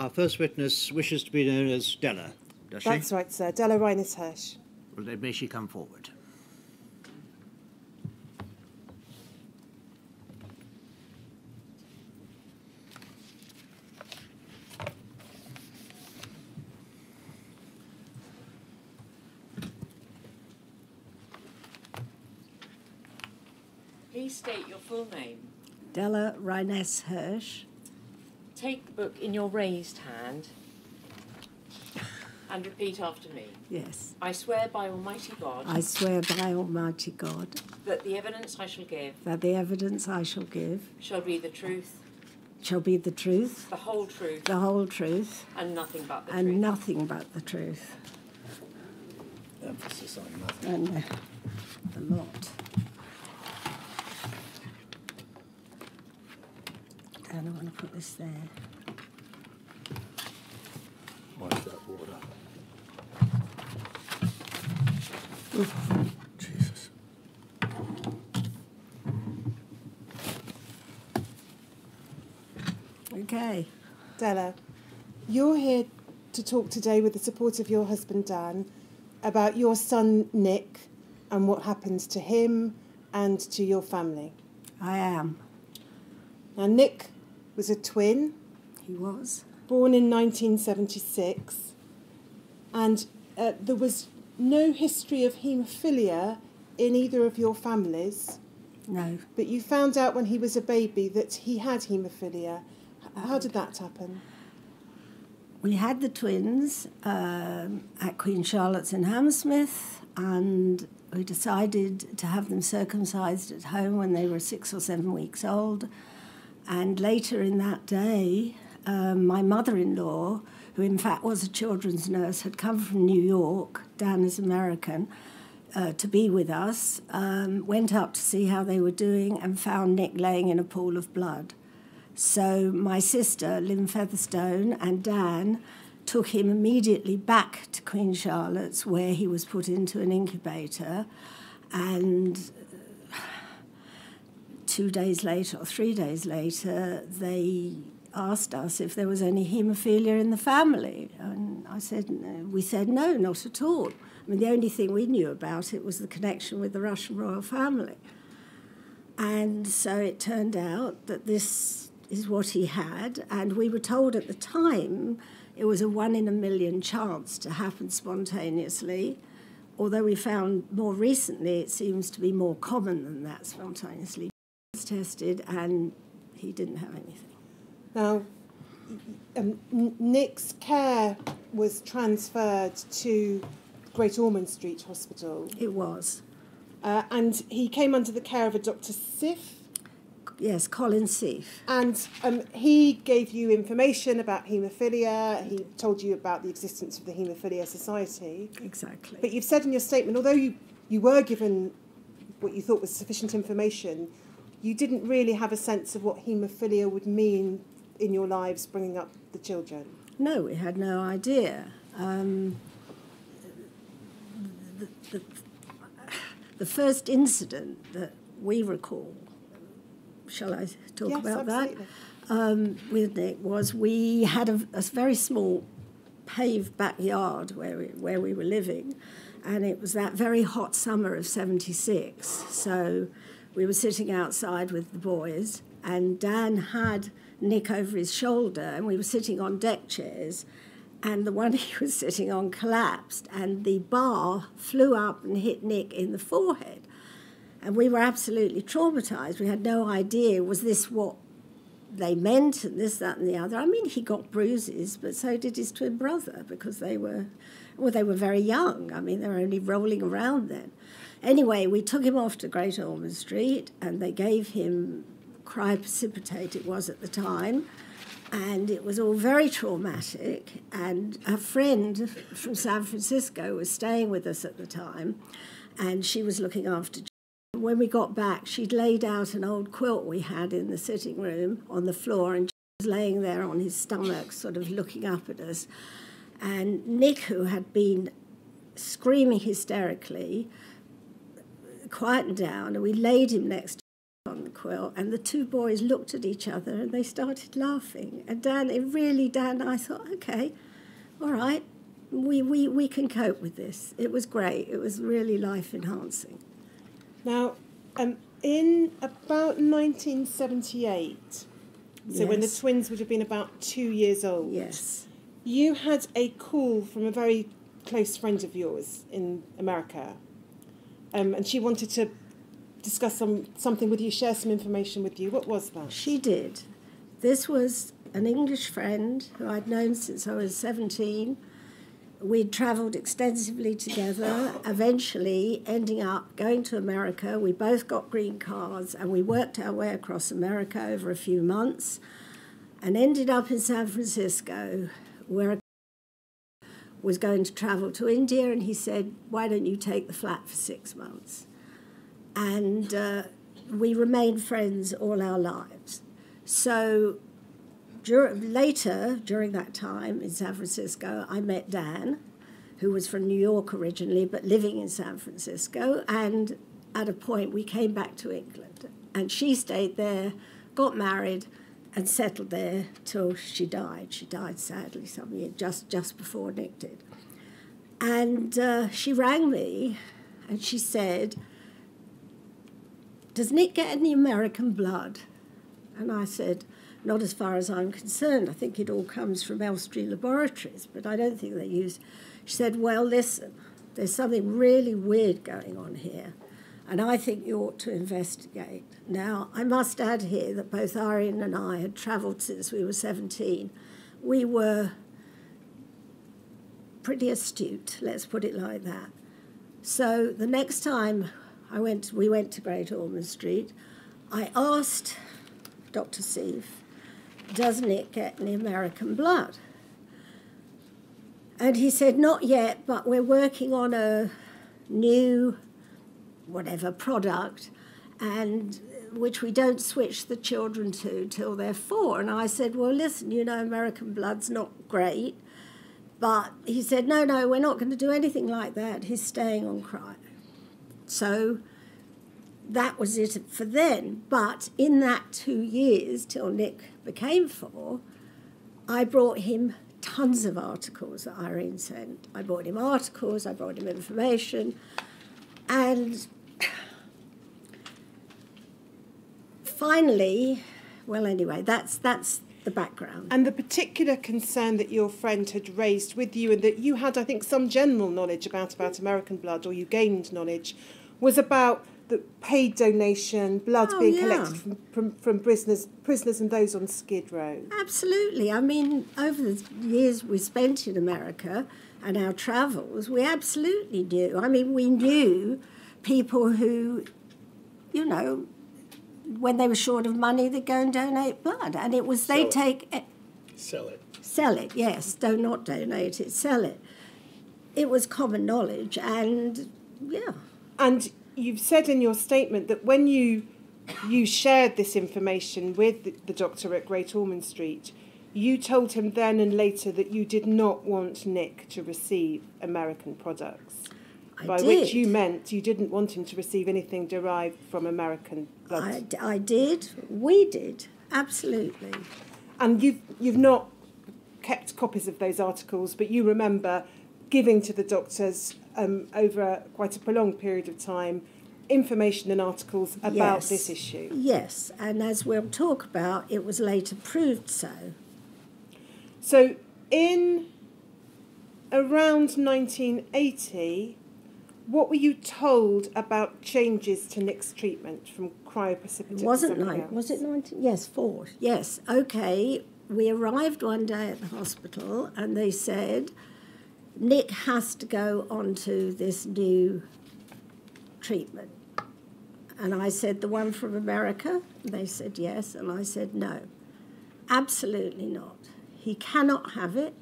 Our first witness wishes to be known as Della, does she? That's right, sir. Della Ryness Hirsch. Well, then may she come forward. Please state your full name. Della Ryness Hirsch. Take the book in your raised hand and repeat after me. Yes. I swear by Almighty God I swear by Almighty God that the evidence I shall give that the evidence I shall give shall be the truth, shall be the truth, the whole truth, the whole truth, and nothing but the and truth. nothing but the truth. Emphasis on nothing. And the lot. And I want to put this there. Why's that water? Jesus. Okay. Della, you're here to talk today with the support of your husband Dan about your son Nick and what happened to him and to your family. I am. Now, Nick was a twin, He was. born in 1976, and there was no history of haemophilia in either of your families, No. but you found out when he was a baby that he had haemophilia. How did that happen? We had the twins at Queen Charlotte's in Hammersmith, and we decided to have them circumcised at home when they were 6 or 7 weeks old. And later in that day, my mother-in-law, who in fact was a children's nurse, had come from New York, Dan is American, to be with us, went up to see how they were doing and found Nick laying in a pool of blood. So my sister, Lynn Featherstone, and Dan took him immediately back to Queen Charlotte's, where he was put into an incubator, and 2 days later or 3 days later, they asked us if there was any haemophilia in the family. And we said no, not at all. I mean, the only thing we knew about it was the connection with the Russian royal family. And so it turned out that this is what he had, and we were told at the time it was a 1 in a million chance to happen spontaneously, although we found more recently it seems to be more common than that spontaneously. Tested and he didn't have anything. Now, Nick's care was transferred to Great Ormond Street Hospital. It was. And he came under the care of a Dr. Sif. Yes, Colin Sif. And he gave you information about haemophilia. He told you about the existence of the Haemophilia Society. Exactly. But you've said in your statement, although you were given what you thought was sufficient information, you didn't really have a sense of what haemophilia would mean in your lives bringing up the children. No, we had no idea. The first incident that we recall, shall I talk about absolutely. that? With Nick was we had a very small paved backyard where we were living, and it was that very hot summer of '76. So we were sitting outside with the boys, and Dan had Nick over his shoulder, and we were sitting on deck chairs, and the one he was sitting on collapsed, and the bar flew up and hit Nick in the forehead. And we were absolutely traumatised. We had no idea, was this what they meant, and this, that, and the other. I mean, he got bruises, but so did his twin brother, because they were very young. I mean, they were only rolling around then. Anyway, we took him off to Great Ormond Street, and they gave him cryoprecipitate, it was at the time, and it was all very traumatic. And a friend from San Francisco was staying with us at the time, and she was looking after. When we got back, she'd laid out an old quilt we had in the sitting room on the floor, and he was laying there on his stomach, sort of looking up at us. And Nick, who had been screaming hysterically, quietened down, and we laid him next on the quilt, and the two boys looked at each other and they started laughing. And Dan, I thought, okay, all right, we can cope with this. It was great. It was really life-enhancing. Now, in about 1978, so when the Yes. twins would have been about 2 years old, Yes. you had a call from a very close friend of yours in America, and she wanted to discuss something with you, share some information with you. What was that? She did. This was an English friend who I'd known since I was 17. We'd travelled extensively together, eventually ending up going to America. We both got green cards and we worked our way across America over a few months and ended up in San Francisco, where I was going to travel to India, and he said, why don't you take the flat for 6 months? And we remained friends all our lives. So later, during that time in San Francisco, I met Dan, who was from New York originally, but living in San Francisco. And at a point, we came back to England. And she stayed there, got married, and settled there till she died. She died, sadly, some year, just before Nick did. And she rang me, and she said, does Nick get any American blood? And I said, not as far as I'm concerned. I think it all comes from Elstree Laboratories, but I don't think they use... She said, well, listen, there's something really weird going on here, and I think you ought to investigate. Now, I must add here that both Irene and I had travelled since we were 17. We were pretty astute, let's put it like that. So the next time we went to Great Ormond Street, I asked Dr. Seif, does Nick get any American blood? And he said, not yet, but we're working on a new, whatever, product, and which we don't switch the children to till they're 4. And I said, well, listen, you know, American blood's not great. But he said, no, we're not going to do anything like that. He's staying on cryo. So that was it for then. But in that 2 years, till Nick became 4, I brought him tons of articles that Irene sent. I brought him articles, I brought him information, and finally, well, anyway, that's the background. And the particular concern that your friend had raised with you, and that you had, I think, some general knowledge about American blood, or you gained knowledge, was about the paid donation, blood being collected from prisoners and those on Skid Row. Absolutely. I mean, over the years we spent in America and our travels, we absolutely knew. I mean, we knew people who, you know, when they were short of money, they'd go and donate blood. And it was, they take... Sell it. Sell it, yes. Don't not donate it, sell it. It was common knowledge, and, yeah. And you've said in your statement that when you shared this information with the doctor at Great Ormond Street, you told him then and later that you did not want Nick to receive American products. By which you meant you didn't want him to receive anything derived from American blood. I did. We did. Absolutely. And you've not kept copies of those articles, but you remember giving to the doctors over quite a prolonged period of time information and articles about this issue. Yes, and as we'll talk about, it was later proved so. So in around 1980, what were you told about changes to Nick's treatment from cryoprecipitate to something else? Was it 19? Yes, 4. Yes, okay. We arrived one day at the hospital and they said, Nick has to go onto this new treatment. And I said, the one from America? And they said yes, and I said no. Absolutely not. He cannot have it,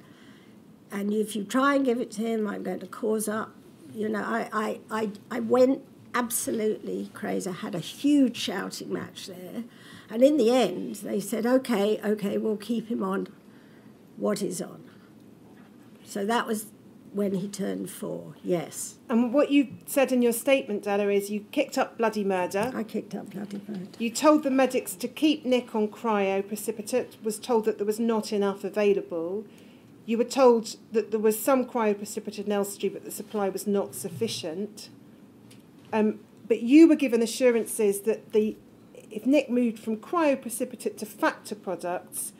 and if you try and give it to him, I'm going to cause up. You know, I went absolutely crazy. I had a huge shouting match there. And in the end, they said, okay, we'll keep him on what he's on. So that was when he turned 4, yes. And what you said in your statement, Della, is you kicked up bloody murder. I kicked up bloody murder. You told the medics to keep Nick on cryoprecipitate, was told that there was not enough available. You were told that there was some cryoprecipitate in Elstree, but the supply was not sufficient. But you were given assurances that if Nick moved from cryoprecipitate to factor products,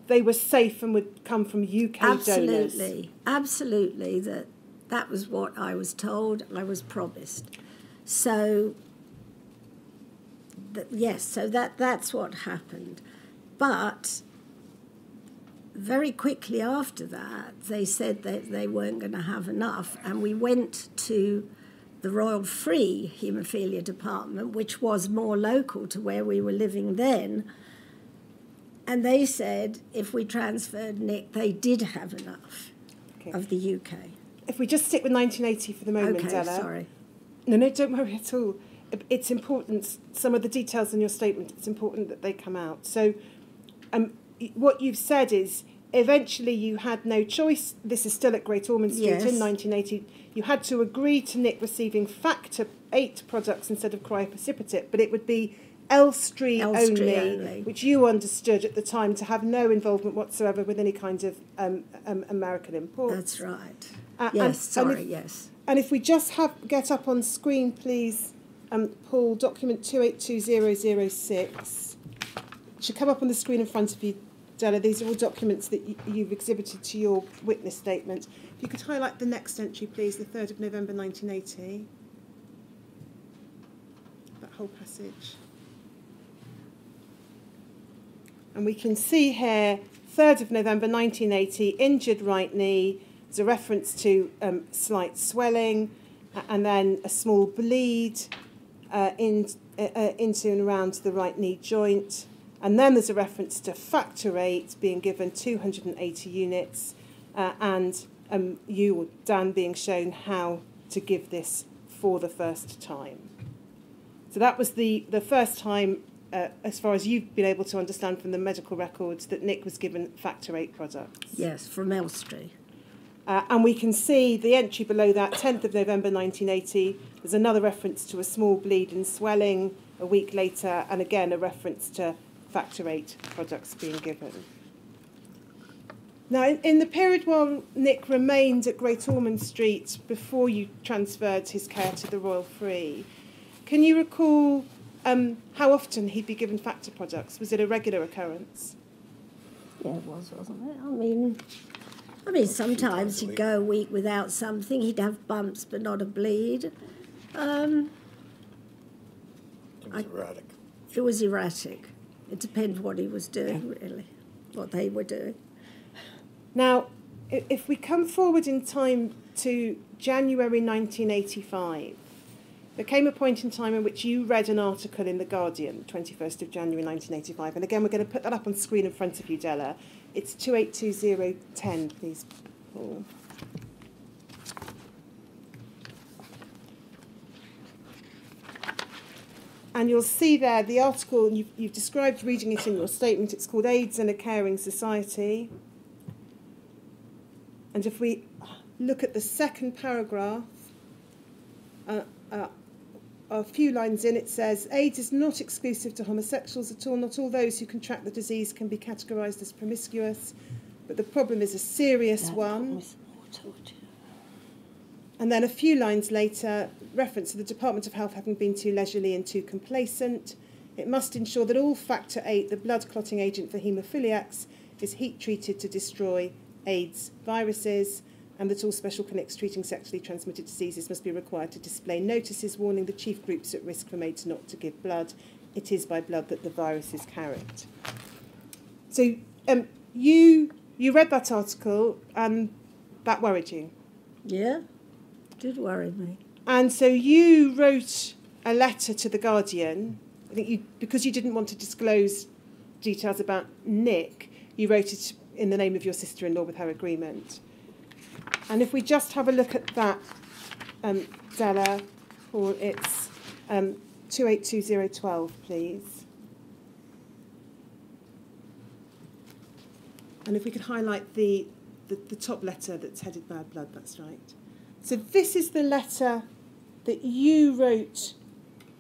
they were safe and would come from UK donors. Absolutely. That was what I was told, I was promised. So, that's what happened. But very quickly after that, they said that they weren't going to have enough, and we went to the Royal Free Haemophilia Department, which was more local to where we were living then, and they said if we transferred Nick, they did have enough of the UK. If we just stick with 1980 for the moment, Okay, Della. sorry. No, don't worry at all. It's important, some of the details in your statement, it's important that they come out. So what you've said is eventually you had no choice. This is still at Great Ormond Street in 1980. You had to agree to Nick receiving factor 8 products instead of cryoprecipitate, but it would be Elstree only, which you understood at the time to have no involvement whatsoever with any kind of American imports. That's right. Yes. And if we just get up on screen, please, Paul, document 282006. It should come up on the screen in front of you, Della. These are all documents that you've exhibited to your witness statement. If you could highlight the next entry, please, the 3rd of November 1980. That whole passage. And we can see here, 3rd of November 1980, injured right knee. There's a reference to slight swelling, and then a small bleed into and around the right knee joint. And then there's a reference to factor 8 being given 280 units, and you or Dan being shown how to give this for the first time. So that was the first time, as far as you've been able to understand from the medical records, that Nick was given factor 8 products. Yes, from Elstree. And we can see the entry below that, 10th of November 1980. There's another reference to a small bleed and swelling a week later, and again a reference to factor 8 products being given. Now, in the period while Nick remained at Great Ormond Street before you transferred his care to the Royal Free, can you recall how often he'd be given factor products? Was it a regular occurrence? Yeah, it was, wasn't it? I mean, sometimes he'd go a week without something. He'd have bumps, but not a bleed. It was erratic. It was erratic. It depends what he was doing, really, what they were doing. Now, if we come forward in time to January 1985, there came a point in time in which you read an article in The Guardian, 21st of January 1985. And again, we're going to put that up on screen in front of you, Della. It's 282010, please, Paul. And you'll see there the article, and you've described reading it in your statement. It's called AIDS and a Caring Society. And if we look at the second paragraph, a few lines in, it says, AIDS is not exclusive to homosexuals at all. Not all those who contract the disease can be categorised as promiscuous, but the problem is a serious one. And then a few lines later, reference to the Department of Health having been too leisurely and too complacent. It must ensure that all factor 8, the blood clotting agent for haemophiliacs, is heat treated to destroy AIDS viruses, and that all special clinics treating sexually transmitted diseases must be required to display notices warning the chief groups at risk from AIDS not to give blood. It is by blood that the virus is carried. So you read that article, and that worried you? Yeah, it did worry me. And so you wrote a letter to The Guardian. I think because you didn't want to disclose details about Nick, you wrote it in the name of your sister-in-law with her agreement. And if we just have a look at that, Della, or it's 282012, please. And if we could highlight the the top letter that's headed Bad Blood, that's right. So this is the letter that you wrote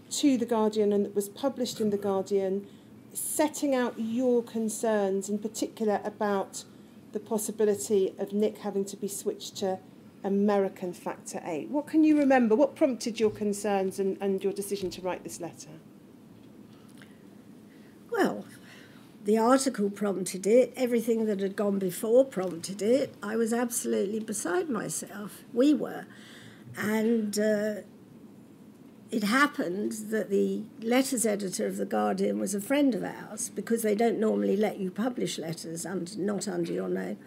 to The Guardian and that was published in The Guardian, setting out your concerns, in particular about the possibility of Nick having to be switched to American Factor 8. What can you remember? What prompted your concerns and your decision to write this letter? Well, the article prompted it. Everything that had gone before prompted it. I was absolutely beside myself. We were. And it happened that the letters editor of The Guardian was a friend of ours, because they don't normally let you publish letters not under your name.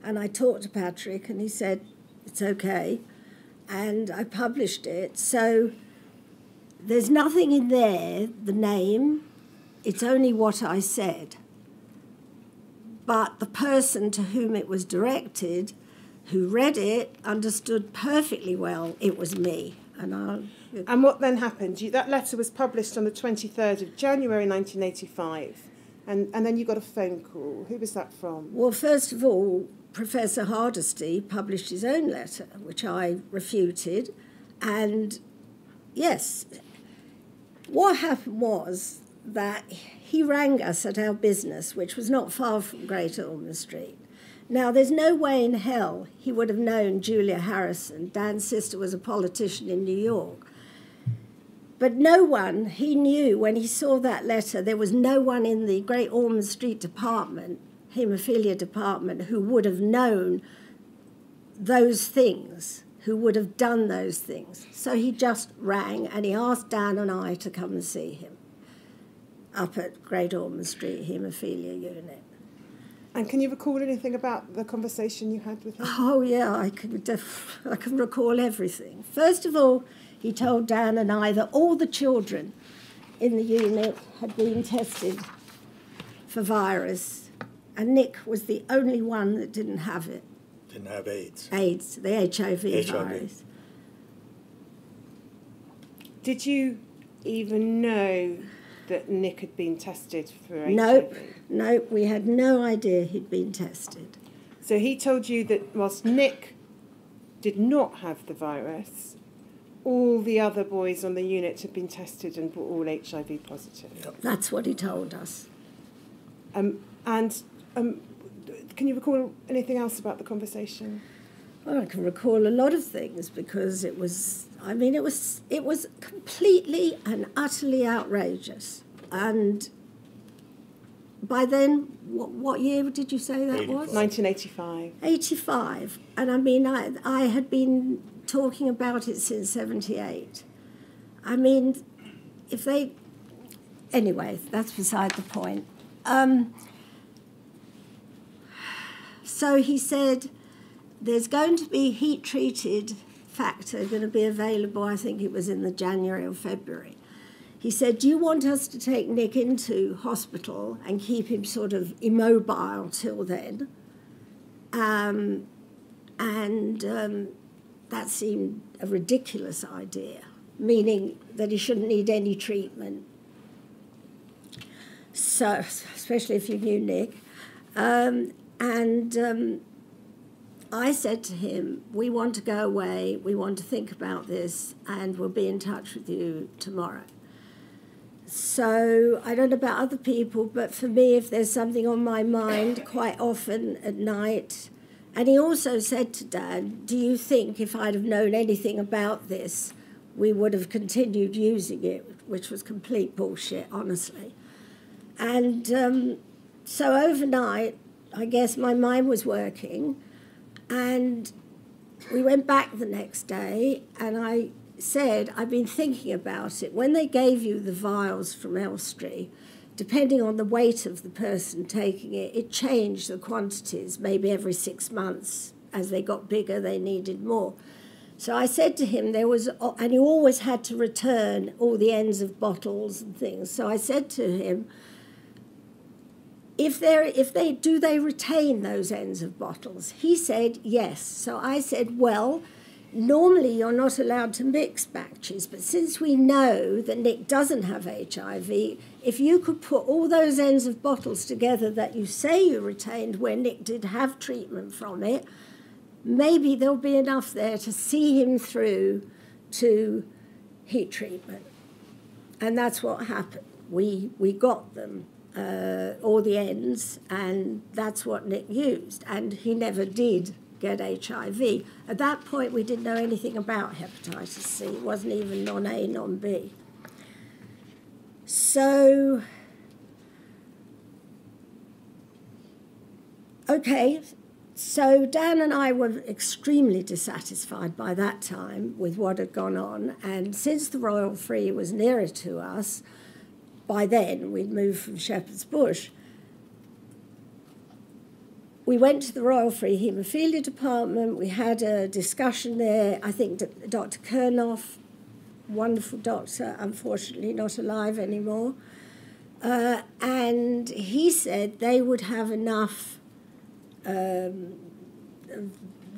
And I talked to Patrick and he said, it's okay. And I published it. So there's nothing in there, the name, it's only what I said. But the person to whom it was directed, who read it, understood perfectly well it was me. And what then happened? That letter was published on the 23rd of January 1985, and then you got a phone call. Who was that from? Well, first of all, Professor Hardesty published his own letter, which I refuted. And yes, what happened was that he rang us at our business, which was not far from Great Ormond Street. Now, there's no way in hell he would have known Julia Harrison. Dan's sister was a politician in New York. But no one, he knew when he saw that letter, there was no one in the Great Ormond Street department, haemophilia department, who would have known those things, who would have done those things. So he just rang and he asked Dan and I to come and see him up at Great Ormond Street haemophilia unit. And can you recall anything about the conversation you had with him? Oh, yeah, I can recall everything. First of all, he told Dan and I that all the children in the unit had been tested for virus, and Nick was the only one that didn't have it. Didn't have AIDS. AIDS, the HIV virus. Did you even know that Nick had been tested for Nope, HIV? nope, we had no idea he'd been tested. So he told you that whilst Nick did not have the virus, all the other boys on the unit had been tested and were all HIV positive. Yep. That's what he told us. And can you recall anything else about the conversation? Well, I can recall a lot of things because it was completely and utterly outrageous. And by then, what year did you say that was? 1985. 85. And I mean, I had been talking about it since 78. I mean, anyway, that's beside the point. So he said, there's going to be heat-treated factor going to be available, I think it was in the January or February. He said, do you want us to take Nick into hospital and keep him sort of immobile till then? That seemed a ridiculous idea, meaning that he shouldn't need any treatment. So, especially if you knew Nick. I said to him, we want to go away, we want to think about this, and we'll be in touch with you tomorrow. So I don't know about other people, but for me, if there's something on my mind, quite often at night. And he also said to Dan, do you think if I'd have known anything about this, we would have continued using it, which was complete bullshit, honestly. And so overnight, I guess my mind was working, and we went back the next day, and I said, I've been thinking about it. When they gave you the vials from Elstree, depending on the weight of the person taking it, it changed the quantities, maybe every 6 months. As they got bigger, they needed more. So I said to him, and you always had to return all the ends of bottles and things. So I said to him, do they retain those ends of bottles? He said yes. So I said, well, normally you're not allowed to mix batches, but since we know that Nick doesn't have HIV, if you could put all those ends of bottles together that you say you retained where Nick did have treatment from it, maybe there'll be enough there to see him through to heat treatment. And that's what happened. We got them, all the ends, and that's what Nick used. And he never did get HIV. At that point, we didn't know anything about hepatitis C. It wasn't even non-A, non-B. So, okay, so Dan and I were extremely dissatisfied by that time with what had gone on, and since the Royal Free was nearer to us, by then we'd moved from Shepherd's Bush, we went to the Royal Free Haemophilia Department. We had a discussion there. I think Dr. Kernoff, wonderful doctor, unfortunately not alive anymore, and he said they would have enough, the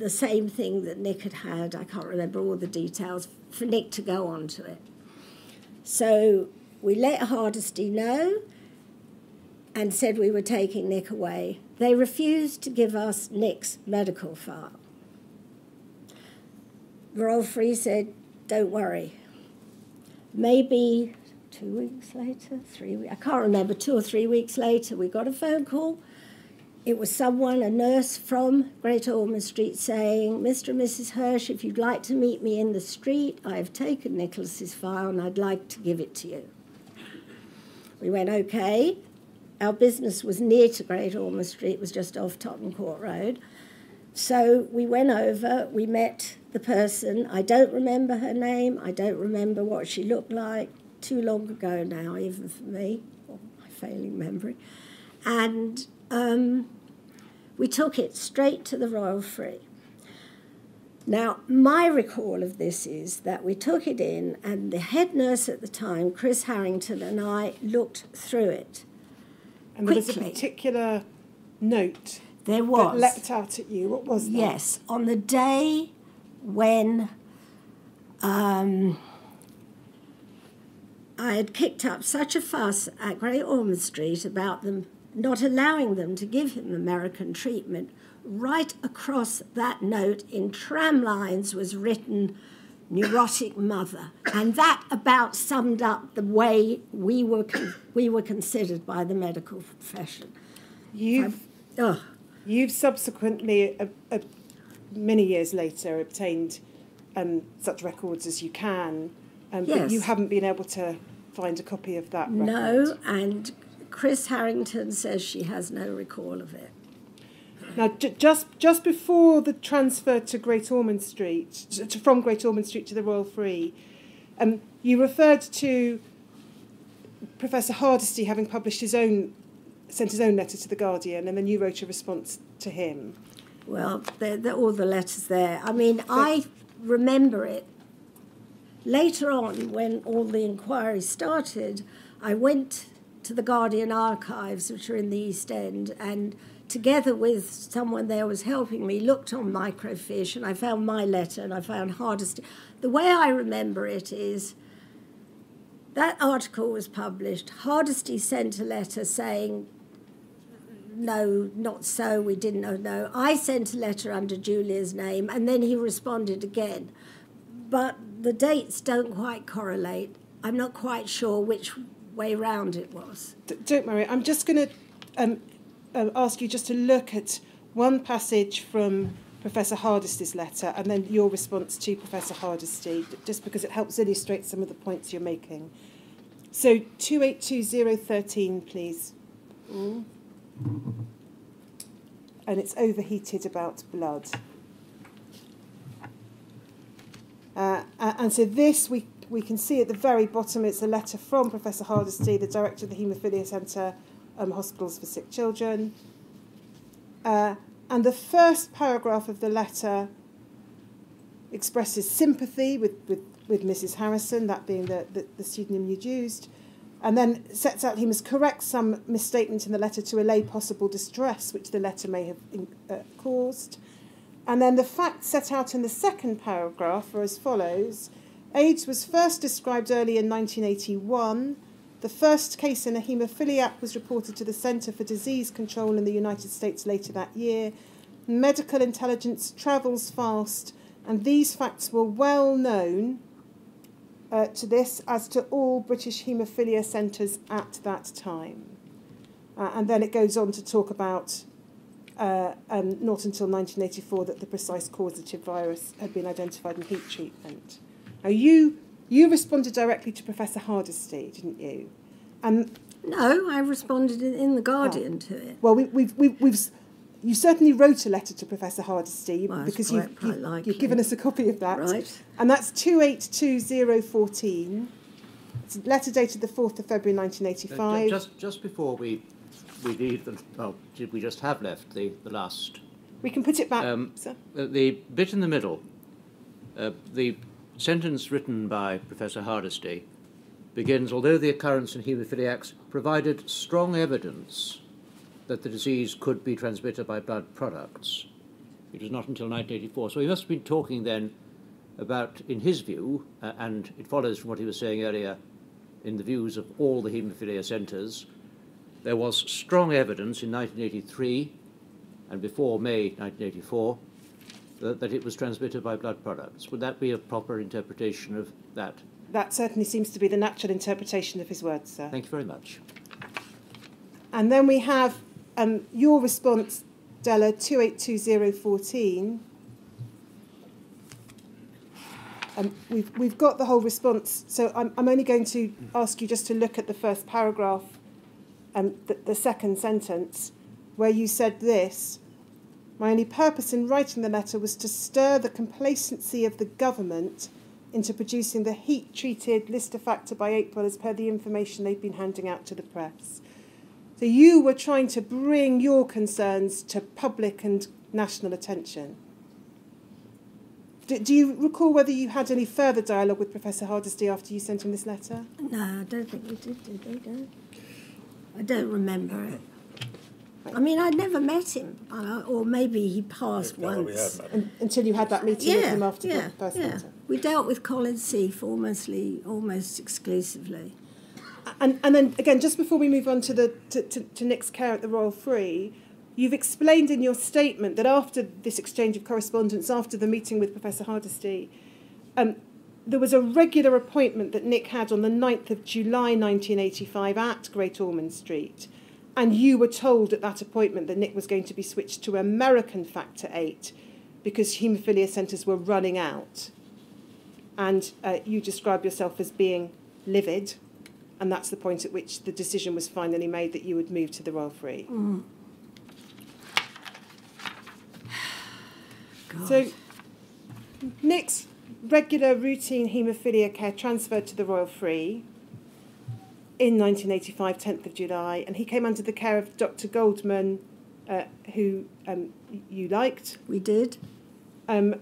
same thing that Nick had, I can't remember all the details, for Nick to go on to it. So we let Hardesty know and said we were taking Nick away. They refused to give us Nick's medical file. The Royal Free said, don't worry. Maybe 2 weeks later, 3 weeks, I can't remember, 2 or 3 weeks later, we got a phone call. It was someone, a nurse from Great Ormond Street, saying, Mr. and Mrs. Hirsch, if you'd like to meet me in the street, I have taken Nicholas's file and I'd like to give it to you. We went, okay. Our business was near to Great Ormond Street, it was just off Tottenham Court Road. So we went over, we met the person. I don't remember her name, I don't remember what she looked like. Too long ago now, even for me, or my failing memory. And we took it straight to the Royal Free. Now, my recall of this is that we took it in, and the head nurse at the time, Chris Harrington, and I looked through it. And there was a particular note there was, that leapt out at you. What was that? Yes, on the day when I had kicked up such a fuss at Great Ormond Street about them not allowing them to give him American treatment, right across that note in tram lines was written, neurotic mother. And that about summed up the way we were considered by the medical profession. You've subsequently, many years later, obtained such records as you can, yes. But you haven't been able to find a copy of that record. No, and Chris Harrington says she has no recall of it. Now, just before the transfer to Great Ormond Street, from Great Ormond Street to the Royal Free, you referred to Professor Hardesty having published sent his own letter to The Guardian, and then you wrote a response to him. Well, they're all the letters there. I mean, I remember it. Later on, when all the inquiries started, I went to the Guardian archives, which are in the East End, and together with someone there was helping me, looked on microfiche, and I found my letter, and I found Hardesty. The way I remember it is that article was published. Hardesty sent a letter saying, no, not so, we didn't know. I sent a letter under Julia's name, and then he responded again. But the dates don't quite correlate. I'm not quite sure which way round it was. Don't worry, I'm just going to ask you just to look at one passage from Professor Hardesty's letter and then your response to Professor Hardesty, just because it helps illustrate some of the points you're making. So 282013, please. And it's overheated about blood. And so this, we can see at the very bottom, it's a letter from Professor Hardesty, the director of the Haemophilia Centre, Hospitals for Sick Children. And the first paragraph of the letter expresses sympathy with Mrs. Harrison, that being the pseudonym you'd used, and then sets out he must correct some misstatement in the letter to allay possible distress which the letter may have caused. And then the facts set out in the second paragraph are as follows. AIDS was first described early in 1981. The first case in a haemophiliac was reported to the Centre for Disease Control in the United States later that year. Medical intelligence travels fast, and these facts were well known to this as to all British haemophilia centres at that time. And then it goes on to talk about not until 1984 that the precise causative virus had been identified in heat treatment. Now, you responded directly to Professor Hardesty, didn't you? And No, I responded in The Guardian to it. well, you certainly wrote a letter to Professor Hardesty Well, because quite you've likely. given us a copy of that. Right. And that's 282014. It's a letter dated the 4th of February 1985. Just before we leave, we just have left the last. We can put it back, sir. The bit in the middle, the sentence written by Professor Hardesty begins, although the occurrence in haemophiliacs provided strong evidence that the disease could be transmitted by blood products. It was not until 1984. So he must have been talking then about, in his view, and it follows from what he was saying earlier, in the views of all the haemophilia centres, there was strong evidence in 1983 and before May 1984 that it was transmitted by blood products. Would that be a proper interpretation of that? That certainly seems to be the natural interpretation of his words, sir. Thank you very much. And then we have your response, Della, 282014. We've got the whole response, so I'm only going to ask you just to look at the first paragraph and the second sentence, where you said this: "My only purpose in writing the letter was to stir the complacency of the government into producing the heat-treated Lister factor by April as per the information they've been handing out to the press." So you were trying to bring your concerns to public and national attention. Do you recall whether you had any further dialogue with Professor Hardesty after you sent him this letter? No, I don't think we did we? No. I don't remember it. I mean, I'd never met him, or maybe he passed once. Until you had that meeting with him after the first letter? We dealt with Colin Seath almost exclusively. And then, again, just before we move on to Nick's care at the Royal Free, you've explained in your statement that after this exchange of correspondence, after the meeting with Professor Hardesty, there was a regular appointment that Nick had on the 9th of July 1985 at Great Ormond Street, and you were told at that appointment that Nick was going to be switched to American Factor 8 because haemophilia centres were running out. And you describe yourself as being livid, and that's the point at which the decision was finally made that you would move to the Royal Free. Mm. God. So Nick's regular routine haemophilia care transferred to the Royal Free in 1985, 10th of July, and he came under the care of Dr. Goldman, who you liked. We did. And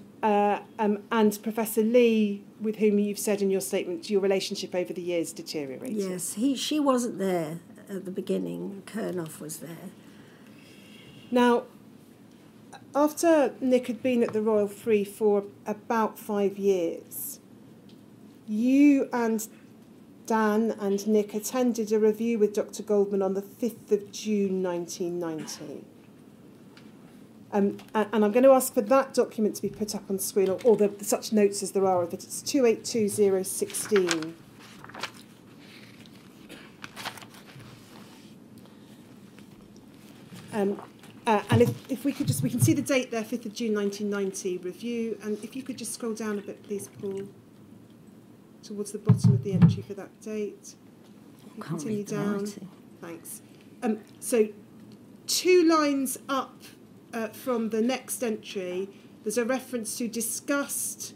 Professor Lee, with whom you've said in your statement your relationship over the years deteriorated. Yes, she wasn't there at the beginning. Kernoff was there. Now, after Nick had been at the Royal Free for about 5 years, you and Dan and Nick attended a review with Dr. Goldman on the 5th of June 1990. And I'm going to ask for that document to be put up on screen, or such notes as there are of it. It's 282016. And if we could we can see the date there, 5th of June 1990, review. And if you could just scroll down a bit, please, Paul, towards the bottom of the entry for that date. If you continue down. Thanks. So 2 lines up from the next entry, there's a reference to discussed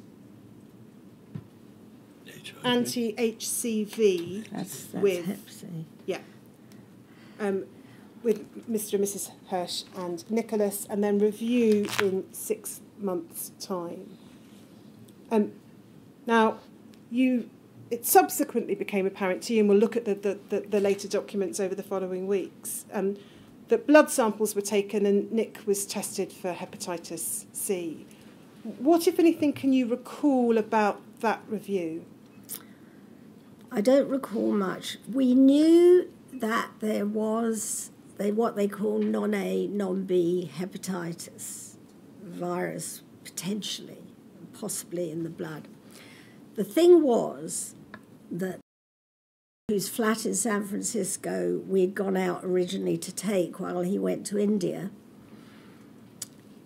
anti-HCV That's with Hep C. with Mr. and Mrs. Hirsch and Nicholas, and then review in 6 months' time. Now, it subsequently became apparent to you, and we'll look at the later documents over the following weeks, that blood samples were taken and Nick was tested for hepatitis C. What, if anything, can you recall about that review? I don't recall much. We knew that there was what they call non-A, non-B hepatitis virus, potentially, possibly in the blood. The thing was that whose flat in San Francisco we'd gone out originally to take while he went to India,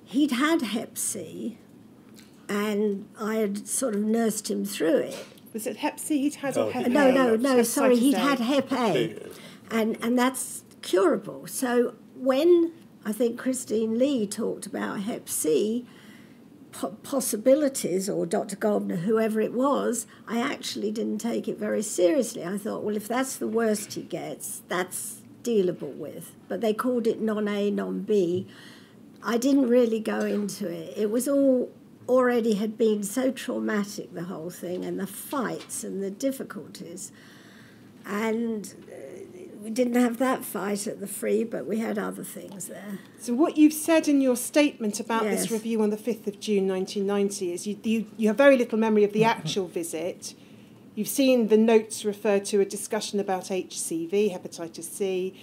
he'd had Hep C, and I had sort of nursed him through it. Was it Hep C he'd had or Hep A? No, sorry, he'd had Hep A, and that's curable. So when I think Christine Lee talked about Hep C possibilities, or Dr. Goldner, whoever it was, I actually didn't take it very seriously. I thought, well, if that's the worst he gets, that's dealable with. But they called it non-A, non-B. I didn't really go into it. It was all already had been so traumatic, the whole thing, and the fights and the difficulties. And we didn't have that fight at the Free, but we had other things there. So what you've said in your statement about Yes. this review on the 5th of June 1990 is you have very little memory of the actual visit. You've seen the notes refer to a discussion about HCV, hepatitis C.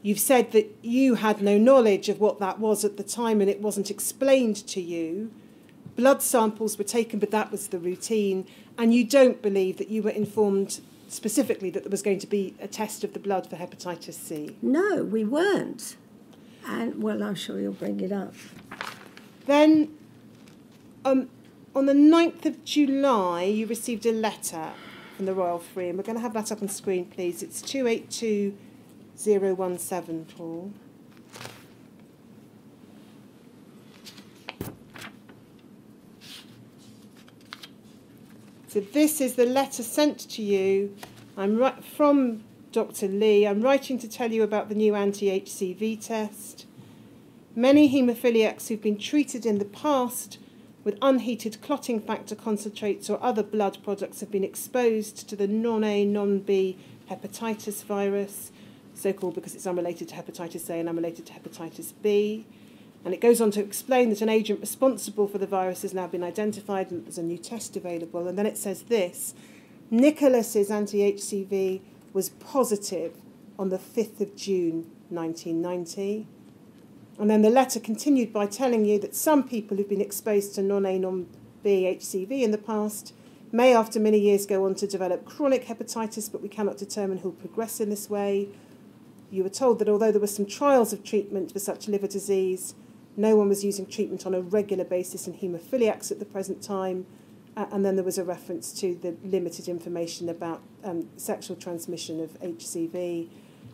You've said that you had no knowledge of what that was at the time and it wasn't explained to you. Blood samples were taken, but that was the routine. And you don't believe that you were informed specifically that there was going to be a test of the blood for hepatitis C. No, we weren't. And, well, I'm sure you'll bring it up. Then, on the 9th of July, you received a letter from the Royal Free, and we're going to have that up on screen, please. It's 282017, Paul. So this is the letter sent to you. From Dr. Lee. I'm writing to tell you about the new anti-HCV test. Many haemophiliacs who've been treated in the past with unheated clotting factor concentrates or other blood products have been exposed to the non-A, non-B hepatitis virus, so-called because it's unrelated to hepatitis A and unrelated to hepatitis B. And it goes on to explain that an agent responsible for the virus has now been identified and that there's a new test available. And then it says this: Nicholas's anti-HCV was positive on the 5th of June 1990. And then the letter continued by telling you that some people who've been exposed to non-A, non-B HCV in the past may after many years go on to develop chronic hepatitis, but we cannot determine who'll progress in this way. You were told that although there were some trials of treatment for such liver disease, no one was using treatment on a regular basis in haemophiliacs at the present time. And then there was a reference to the limited information about sexual transmission of HCV.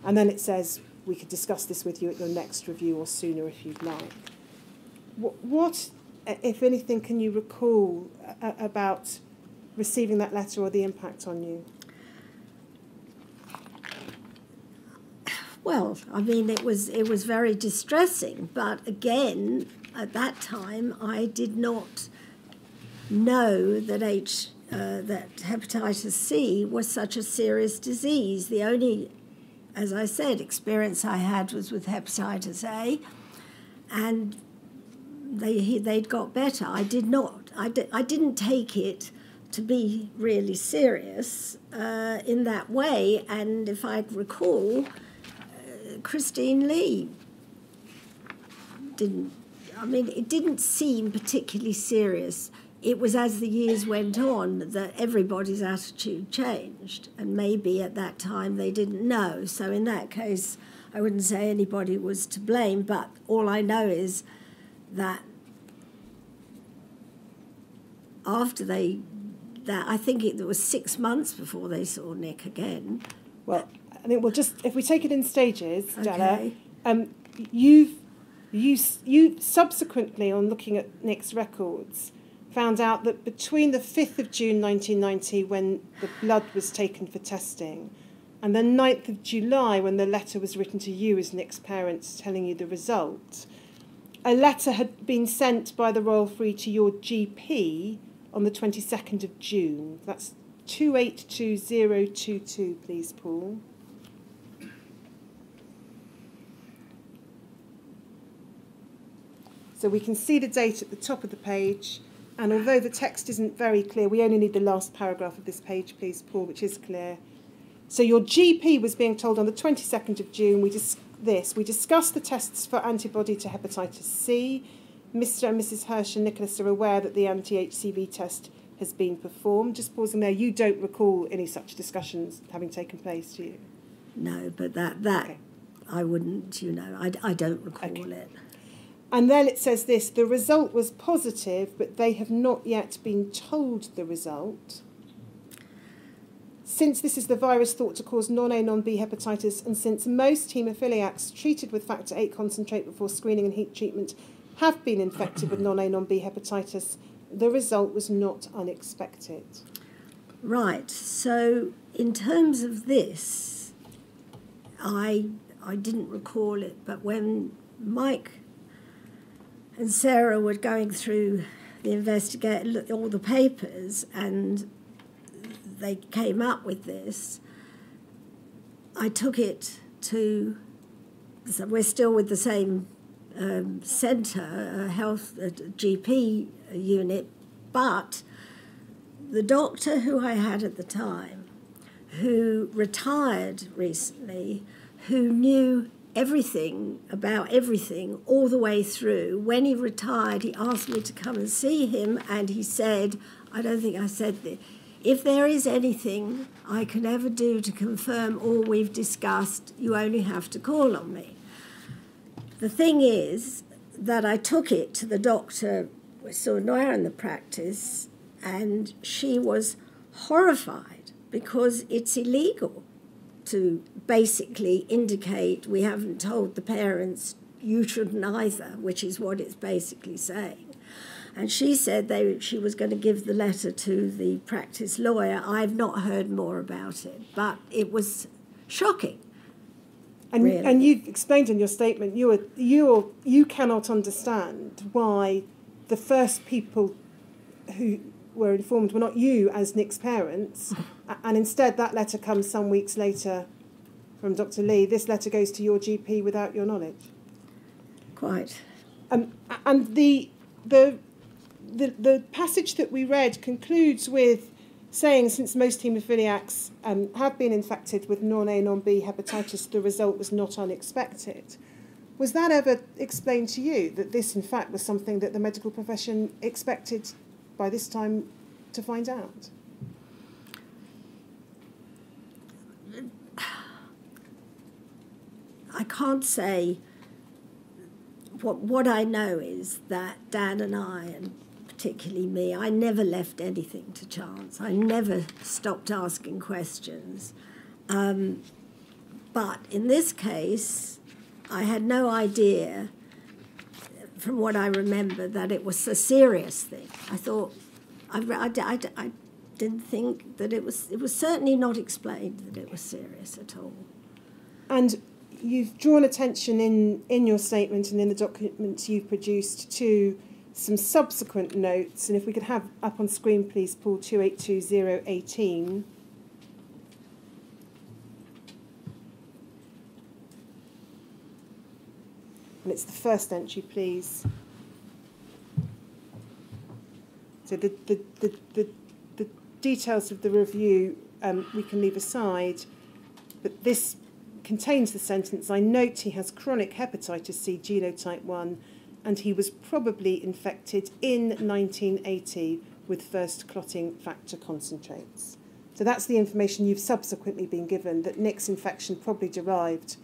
And then it says, we could discuss this with you at your next review or sooner if you'd like. What, if anything, can you recall about receiving that letter or the impact on you? Well, I mean, it was very distressing, but again, at that time, I did not know that that hepatitis C was such a serious disease. The only, as I said, experience I had was with hepatitis A, and they'd got better. I didn't take it to be really serious in that way, and if I recall, Christine Lee didn't. I mean, it didn't seem particularly serious. It was as the years went on that everybody's attitude changed, and maybe at that time they didn't know. So in that case, I wouldn't say anybody was to blame, but all I know is that after I think it was 6 months before they saw Nick again. Well, I think we'll just, if we take it in stages, Okay. Della, you subsequently, on looking at Nick's records, found out that between the 5th of June 1990, when the blood was taken for testing, and the 9th of July, when the letter was written to you as Nick's parents telling you the result, a letter had been sent by the Royal Free to your GP on the 22nd of June. That's 282022, please, Paul. So we can see the date at the top of the page, and although the text isn't very clear, we only need the last paragraph of this page, please, Paul, which is clear. So your GP was being told on the 22nd of June, we discussed the tests for antibody to hepatitis C. Mr. and Mrs. Hirsch and Nicholas are aware that the anti-HCV test has been performed. Just pausing there, you don't recall any such discussions having taken place, do you? No, but that Okay. I wouldn't, I don't recall it. And then it says this, the result was positive, but they have not yet been told the result. Since this is the virus thought to cause non-A, non-B hepatitis, and since most haemophiliacs treated with factor VIII concentrate before screening and heat treatment have been infected with non-A, non-B hepatitis, the result was not unexpected. Right, so in terms of this, I didn't recall it, but when Mike and Sarah were going through all the papers, and they came up with this, I took it to, so we're still with the same centre, GP unit, but the doctor who I had at the time, who retired recently, who knew everything about everything all the way through. When he retired, he asked me to come and see him, and he said, I don't think I said this, if there is anything I can ever do to confirm all we've discussed, you only have to call on me. The thing is that I took it to the doctor, we saw Noir in the practice, and she was horrified because it's illegal to basically indicate we haven't told the parents you shouldn't either, which is what it's basically saying. And she said she was going to give the letter to the practice lawyer. I've not heard more about it, but it was shocking. And, really. And you've explained in your statement you cannot understand why the first people who were informed were not you as Nick's parents, and instead that letter comes some weeks later from Dr. Lee. This letter goes to your GP without your knowledge. Quite. And the passage that we read concludes with saying, since most haemophiliacs have been infected with non-A, non-B hepatitis, the result was not unexpected. Was that ever explained to you, that this, in fact, was something that the medical profession expected by this time to find out? I can't say. What I know is that Dan and I, and particularly me, I never left anything to chance. I never stopped asking questions. But in this case, I had no idea, from what I remember, that it was a serious thing. I thought, I didn't think that it was certainly not explained that it was serious at all. And you've drawn attention in your statement and in the documents you've produced to some subsequent notes, and if we could have up on screen, please, Paul, 282018. And it's the first entry, please. So the details of the review we can leave aside, but this contains the sentence, I note he has chronic hepatitis C genotype 1 and he was probably infected in 1980 with first clotting factor concentrates. So that's the information you've subsequently been given, that Nick's infection probably derived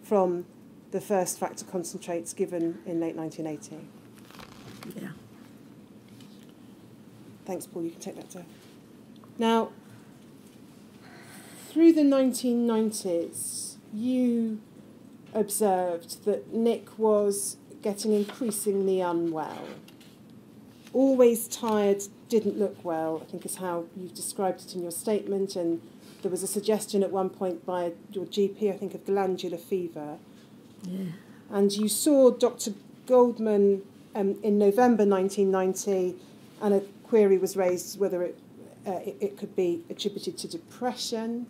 from the first factor concentrates given in late 1980. Yeah. Thanks, Paul. You can take that down. Now, through the 1990s, you observed that Nick was getting increasingly unwell. Always tired, didn't look well, I think is how you've described it in your statement, and there was a suggestion at one point by your GP, I think, of glandular fever. Yeah. And you saw Dr. Goldman in November 1990, and a query was raised whether it could be attributed to depression.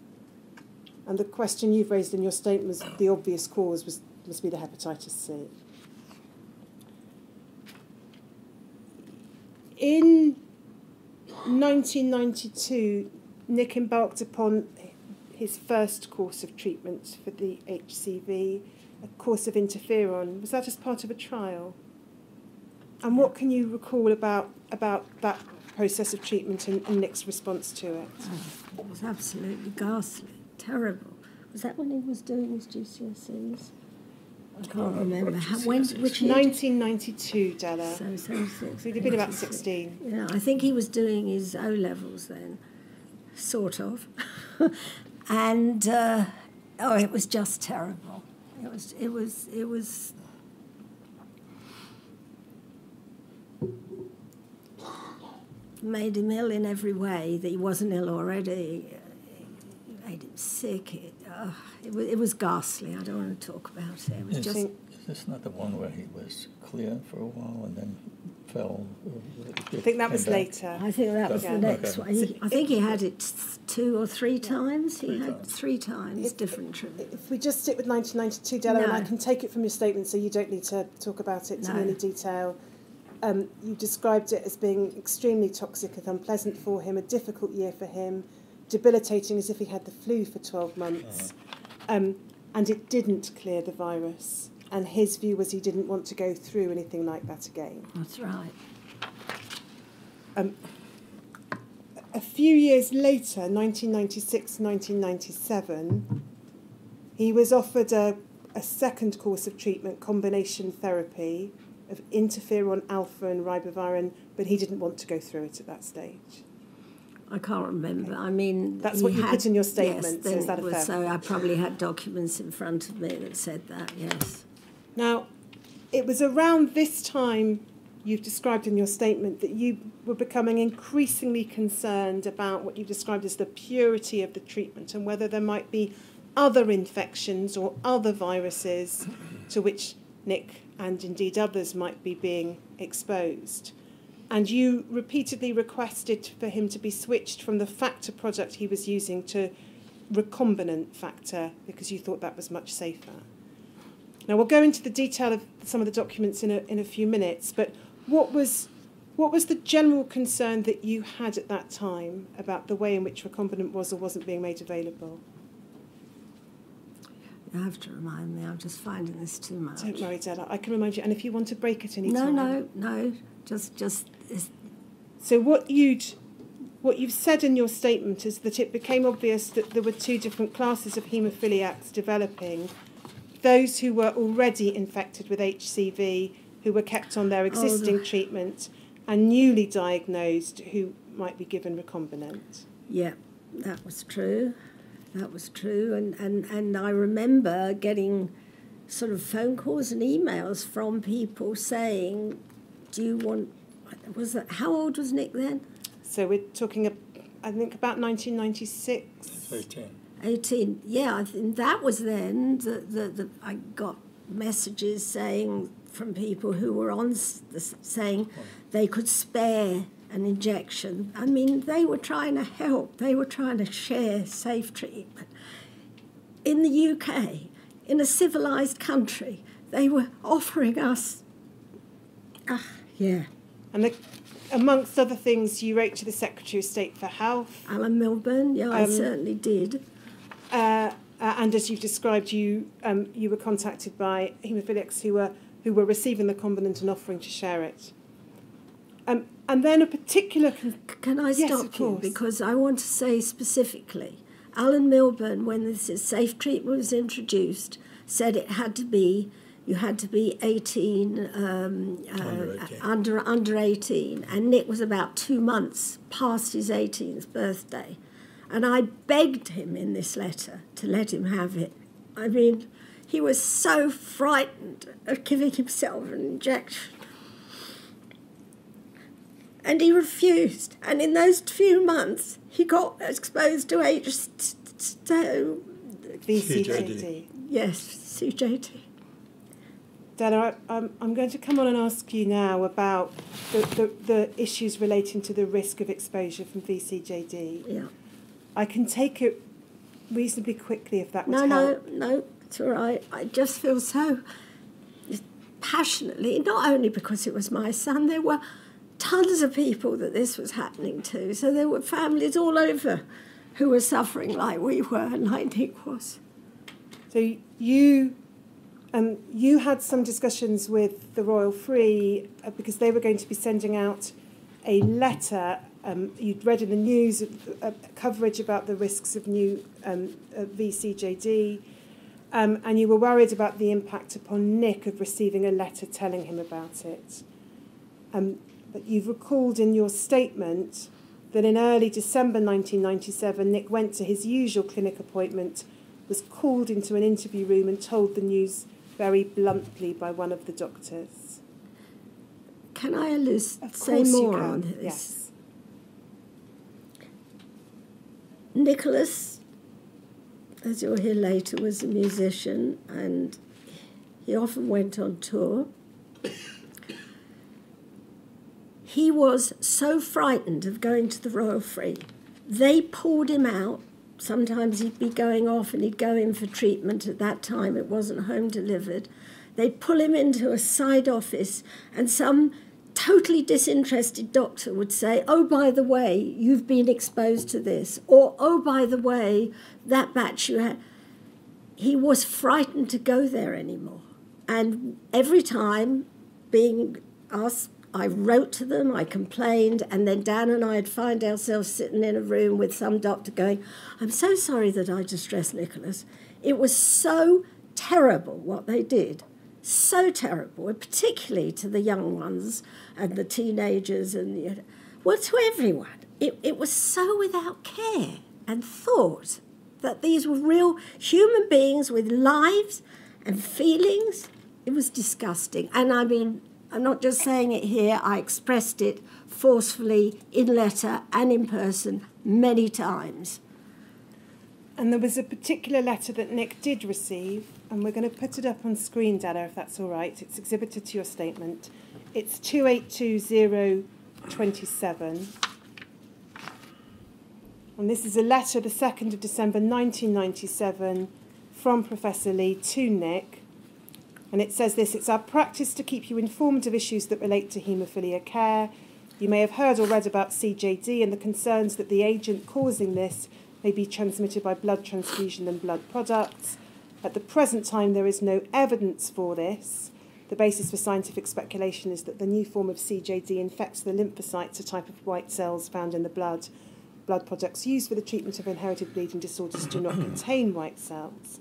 And the question you've raised in your statement was the obvious cause must be the hepatitis C. in 1992, Nick embarked upon his first course of treatment for the HCV, a course of interferon. Was that as part of a trial? And what can you recall about that process of treatment and Nick's response to it? Oh, it was absolutely ghastly, terrible. Was that when he was doing his GCSEs? I can't remember. Which year? 1992, Della. So 76. So he'd been about 16. Yeah, I think he was doing his O-levels then, sort of. And, it was just terrible. It was made him ill in every way that he wasn't ill already. It made him sick. It was ghastly. I don't want to talk about it. It was just. Is this not the one where he was clear for a while and then fell? I think that was later. I think that was the next one. I think he had it 2 or 3 times. He had 3 times different treatment. If we just stick with 1992, Della, and I can take it from your statement, so you don't need to talk about it in any detail. You described it as being extremely toxic and unpleasant for him, a difficult year for him, debilitating as if he had the flu for 12 months. And it didn't clear the virus. And his view was he didn't want to go through anything like that again. That's right. A few years later, 1996, 1997, he was offered a second course of treatment, combination therapy, of interferon alpha and ribavirin, but he didn't want to go through it at that stage. I can't remember. I mean, that's what you put in your statement. Yes, so is that a fair? So I probably had documents in front of me that said that. Yes. Now, it was around this time you've described in your statement that you were becoming increasingly concerned about what you described as the purity of the treatment and whether there might be other infections or other viruses to which Nick and indeed others might be being exposed. And you repeatedly requested for him to be switched from the factor product he was using to recombinant factor because you thought that was much safer. Now, we'll go into the detail of some of the documents in a few minutes, but what was the general concern that you had at that time about the way in which recombinant was or wasn't being made available? You have to remind me. I'm just finding this too much. Don't worry, Della. I can remind you. And if you want to break at any time. No. Just. So what you've said in your statement is that it became obvious that there were 2 different classes of haemophiliacs developing. Those who were already infected with HCV, who were kept on their existing treatment, and newly diagnosed who might be given recombinant. Yeah, that was true. And I remember getting sort of phone calls and emails from people saying, do you want... How old was Nick then? So we're talking, I think, about 1996. 18. Yeah, I think that was then I got messages saying from people who were on saying they could spare an injection. I mean, they were trying to help. They were trying to share safe treatment. In the UK, in a civilised country, they were offering us... And amongst other things, you wrote to the Secretary of State for Health. Alan Milburn, I certainly did. And as you've described, you were contacted by haemophiliacs who were receiving the recombinant and offering to share it. And then a particular... Can I stop you? Because I want to say specifically, Alan Milburn, when this safe treatment was introduced, said it had to be, you had to be 18, under 18. And Nick was about 2 months past his 18th birthday. And I begged him in this letter to let him have it. I mean, he was so frightened of giving himself an injection. And he refused. And in those few months, he got exposed to VCJD. Yes, CJD. Della, I'm going to come on and ask you now about the issues relating to the risk of exposure from VCJD. Yeah. I can take it reasonably quickly if that would help. No, it's all right. I just feel so passionately, not only because it was my son, there were tons of people that this was happening to. So there were families all over who were suffering like we were and like Nick was. So you had some discussions with the Royal Free because they were going to be sending out a letter. You'd read in the news coverage about the risks of new VCJD, and you were worried about the impact upon Nick of receiving a letter telling him about it. But you've recalled in your statement that in early December 1997, Nick went to his usual clinic appointment, was called into an interview room and told the news very bluntly by one of the doctors. Can I say more on this? Yes. Nicholas, as you'll hear later, was a musician and he often went on tour. He was so frightened of going to the Royal Free. They pulled him out. Sometimes he'd be going off and he'd go in for treatment. At that time, it wasn't home delivered. They'd pull him into a side office and some totally disinterested doctor would say, oh, by the way, you've been exposed to this. Or, oh, by the way, that batch you had. He was frightened to go there anymore. And every time being asked, I wrote to them, I complained, and then Dan and I would find ourselves sitting in a room with some doctor going, I'm so sorry that I distressed Nicholas. It was so terrible what they did, so terrible, and particularly to the young ones and the teenagers and to everyone. It was so without care and thought that these were real human beings with lives and feelings. It was disgusting. And I mean, I'm not just saying it here, I expressed it forcefully in letter and in person many times. And there was a particular letter that Nick did receive, and we're going to put it up on screen, Della, if that's all right. It's exhibited to your statement. It's 282027. And this is a letter, the 2nd of December 1997, from Professor Lee to Nick. And it says this: it's our practice to keep you informed of issues that relate to haemophilia care. You may have heard or read about CJD and the concerns that the agent causing this may be transmitted by blood transfusion and blood products. At the present time, there is no evidence for this. The basis for scientific speculation is that the new form of CJD infects the lymphocytes, a type of white cells found in the blood. Blood products used for the treatment of inherited bleeding disorders do not contain white cells.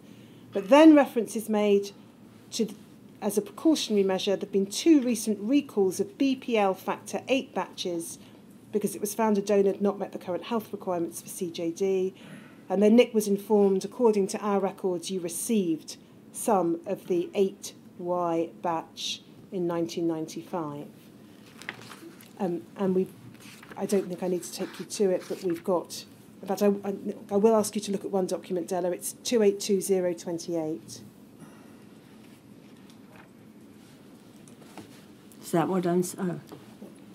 But then reference is made to, as a precautionary measure, there have been 2 recent recalls of BPL factor 8 batches because it was found a donor had not met the current health requirements for CJD. And then Nick was informed, according to our records, you received some of the 8Y batch in 1995. And I don't think I need to take you to it, but we've got, in fact, I will ask you to look at one document, Della. It's 282028. Is that what I'm... Oh.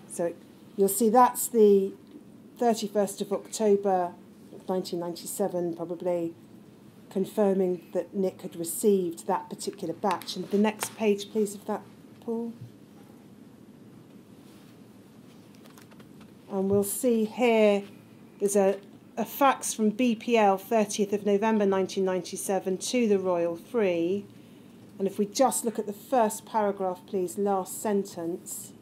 So you'll see that's the 31st of October 1997, probably, confirming that Nick had received that particular batch. And the next page, please, of that, Paul. And we'll see here there's a fax from BPL 30th of November 1997 to the Royal Free. And if we just look at the first paragraph, please, last sentence.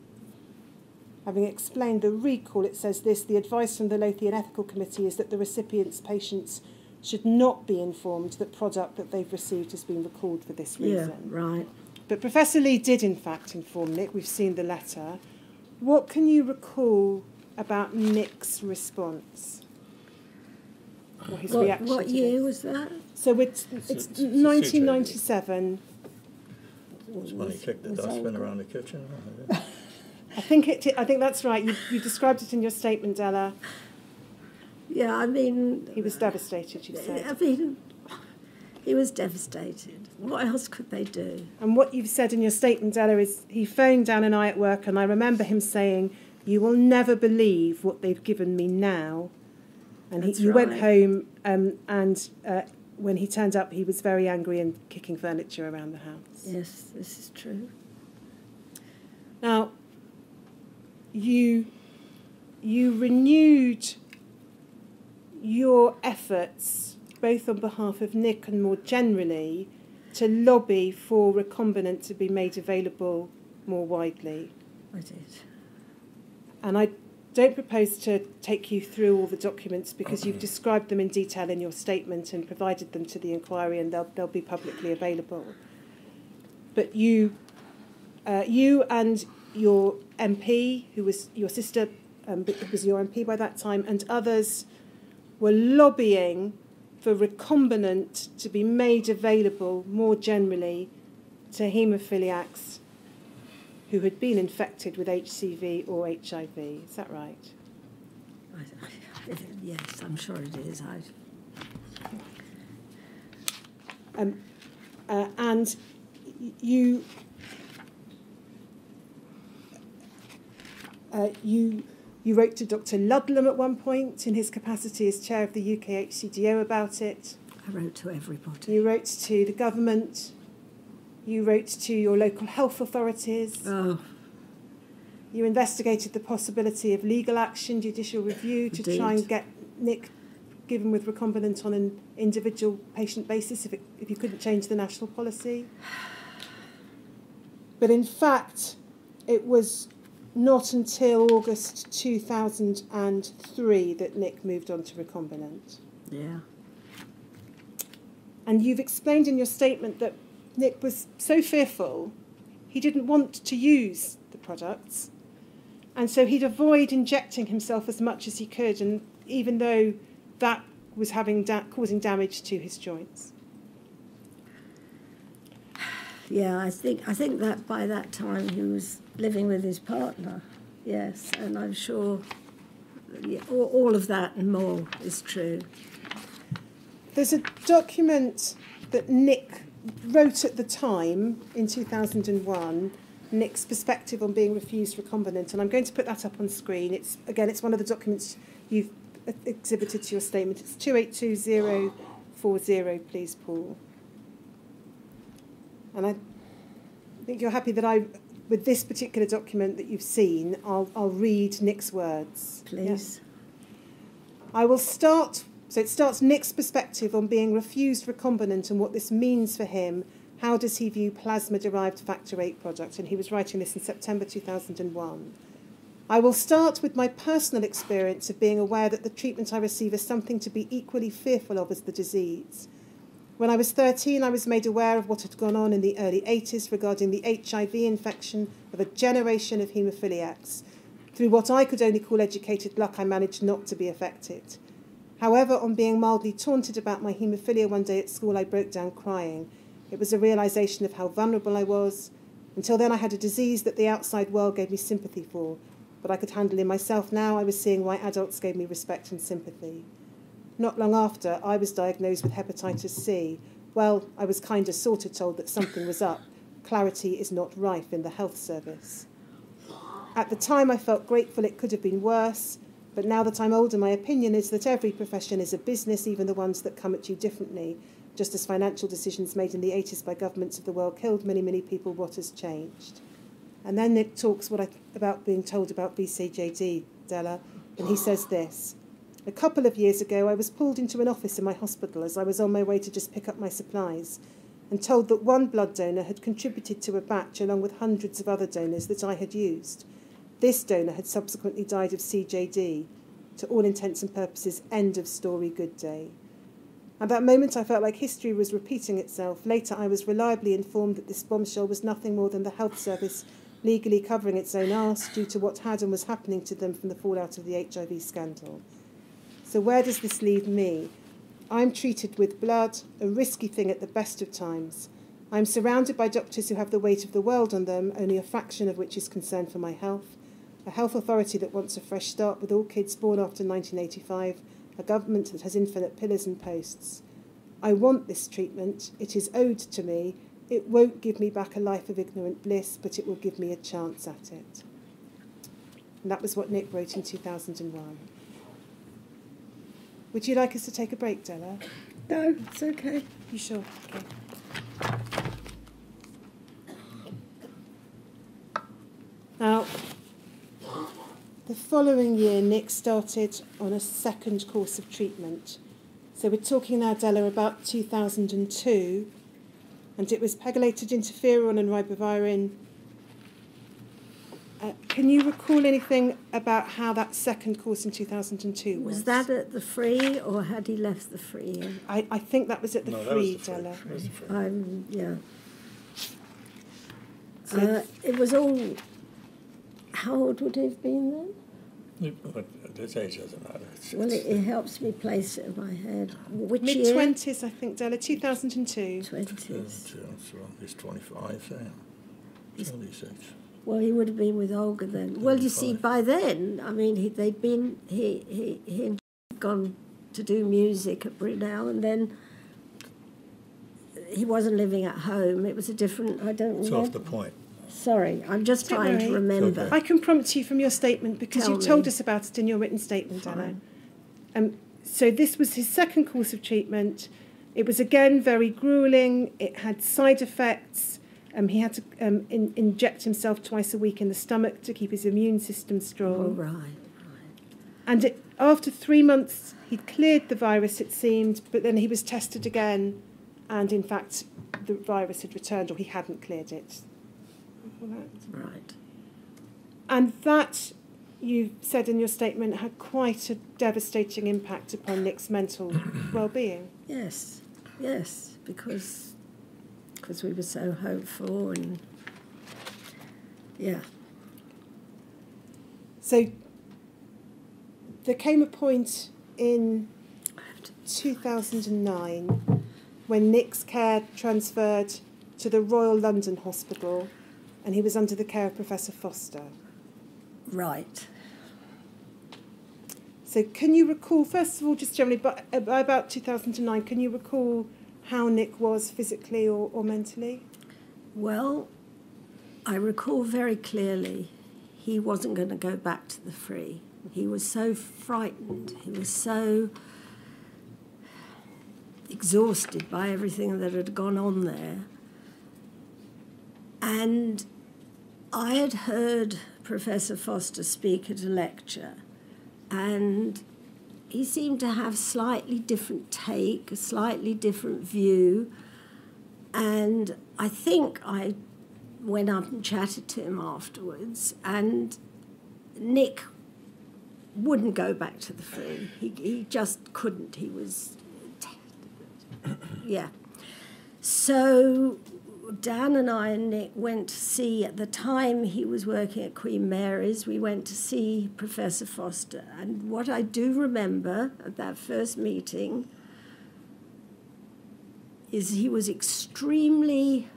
Having explained the recall, it says this: the advice from the Lothian Ethical Committee is that the recipient's patients should not be informed that product that they've received has been recalled for this reason. Yeah, right. But Professor Lee did, in fact, inform Nick. We've seen the letter. What can you recall about Nick's response? Or his reaction What to year this? was that? So it's 1997. It's when he kicked the dustbin around the kitchen. I think that's right. You described it in your statement, Della. Yeah, I mean... He was devastated, you said. I mean, he was devastated. What else could they do? And what you've said in your statement, Della, is he phoned Dan and I at work, and I remember him saying, you will never believe what they've given me now. And you went home, and when he turned up, he was very angry and kicking furniture around the house. Yes, this is true. Now, you renewed your efforts, both on behalf of Nick and more generally, to lobby for recombinant to be made available more widely. I did. And I don't propose to take you through all the documents because you've described them in detail in your statement and provided them to the inquiry, and they'll be publicly available. But you and your MP, who was your sister, was your MP by that time, and others were lobbying for recombinant to be made available more generally to haemophiliacs who had been infected with HCV or HIV. Is that right? Yes, I'm sure it is. And you wrote to Dr. Ludlam at one point in his capacity as chair of the UK HCDO about it. I wrote to everybody. You wrote to the government. You wrote to your local health authorities. Oh. You investigated the possibility of legal action, judicial review, to try and get Nick given with recombinant on an individual patient basis if you couldn't change the national policy. But in fact, it was not until August 2003 that Nick moved on to recombinant. Yeah. And you've explained in your statement that Nick was so fearful, he didn't want to use the products, and so he'd avoid injecting himself as much as he could, and even though that was causing damage to his joints. Yeah, I think that by that time he was living with his partner, yes, and I'm sure all of that and more is true. There's a document that Nick wrote at the time in 2001, Nick's perspective on being refused recombinant, and I'm going to put that up on screen. It's one of the documents you've exhibited to your statement. It's 282040, please, Paul. And I think you're happy that with this particular document that you've seen, I'll read Nick's words. Please. Yeah. I will start. So it starts Nick's perspective on being refused recombinant and what this means for him. How does he view plasma-derived factor VIII product? And he was writing this in September 2001. I will start with my personal experience of being aware that the treatment I receive is something to be equally fearful of as the disease. When I was 13, I was made aware of what had gone on in the early 80s regarding the HIV infection of a generation of haemophiliacs. Through what I could only call educated luck, I managed not to be affected. However, on being mildly taunted about my haemophilia one day at school, I broke down crying. It was a realisation of how vulnerable I was. Until then, I had a disease that the outside world gave me sympathy for, but I could handle in myself. Now I was seeing why adults gave me respect and sympathy. Not long after, I was diagnosed with hepatitis C. Well, I was kind of sort of told that something was up. Clarity is not rife in the health service. At the time, I felt grateful it could have been worse. But now that I'm older, my opinion is that every profession is a business, even the ones that come at you differently. Just as financial decisions made in the 80s by governments of the world killed many, many people, what has changed? And then Nick talks about being told about BCJD, Della, and he says this. A couple of years ago, I was pulled into an office in my hospital as I was on my way to just pick up my supplies and told that one blood donor had contributed to a batch along with hundreds of other donors that I had used. This donor had subsequently died of CJD. To all intents and purposes, end of story, good day. At that moment, I felt like history was repeating itself. Later, I was reliably informed that this bombshell was nothing more than the health service legally covering its own arse due to what had and was happening to them from the fallout of the HIV scandal. So where does this leave me? I'm treated with blood, a risky thing at the best of times. I'm surrounded by doctors who have the weight of the world on them, only a fraction of which is concerned for my health. A health authority that wants a fresh start with all kids born after 1985, a government that has infinite pillars and posts. I want this treatment. It is owed to me. It won't give me back a life of ignorant bliss, but it will give me a chance at it. And that was what Nick wrote in 2001. Would you like us to take a break, Della? No, it's okay. You sure? Okay. Now, following year, Nick started on a second course of treatment. So we're talking now, Della, about 2002, and it was pegylated interferon and ribavirin. Can you recall anything about how that second course in 2002 was? Was that at the Free, or had he left the Free? I think that was at the Free, Della. That was the Free. Yeah. So It was all... How old would he have been then? At this age doesn't matter. Well, it helps me place it in my head. Which year? mid-20s, I think, Della, 2002. 20s. So he's 25 then. 26. Well, he would have been with Olga then. Well, you see, by then, I mean, he had gone to do music at Brunel, and then he wasn't living at home. It was a different, I don't It's remember. off the point. Sorry, I'm just Don't trying to worry. remember. Okay. I can prompt you from your statement because Tell you told me. us about it in your written statement, Della. Fine. So this was his second course of treatment. It was, again, very gruelling. It had side effects. He had to inject himself twice a week in the stomach to keep his immune system strong. Oh, right. And after 3 months, he'd cleared the virus, it seemed, but then he was tested again, and in fact, the virus had returned, or he hadn't cleared it. Right. And that, you said in your statement, had quite a devastating impact upon Nick's mental well-being. Yes, because we were so hopeful and, yeah. So there came a point in 2009 when Nick's care transferred to the Royal London Hospital, and he was under the care of Professor Foster. Right. So can you recall, first of all, just generally, by about 2009, can you recall how Nick was physically or mentally? Well, I recall very clearly he wasn't going to go back to the Free. He was so frightened. He was so exhausted by everything that had gone on there. And I had heard Professor Foster speak at a lecture, and he seemed to have slightly different take, a slightly different view. And I think I went up and chatted to him afterwards, and Nick wouldn't go back to the Free. He just couldn't. He was... yeah. So Dan and I and Nick went to see, at the time he was working at Queen Mary's, we went to see Professor Foster. And what I do remember at that first meeting is he was extremely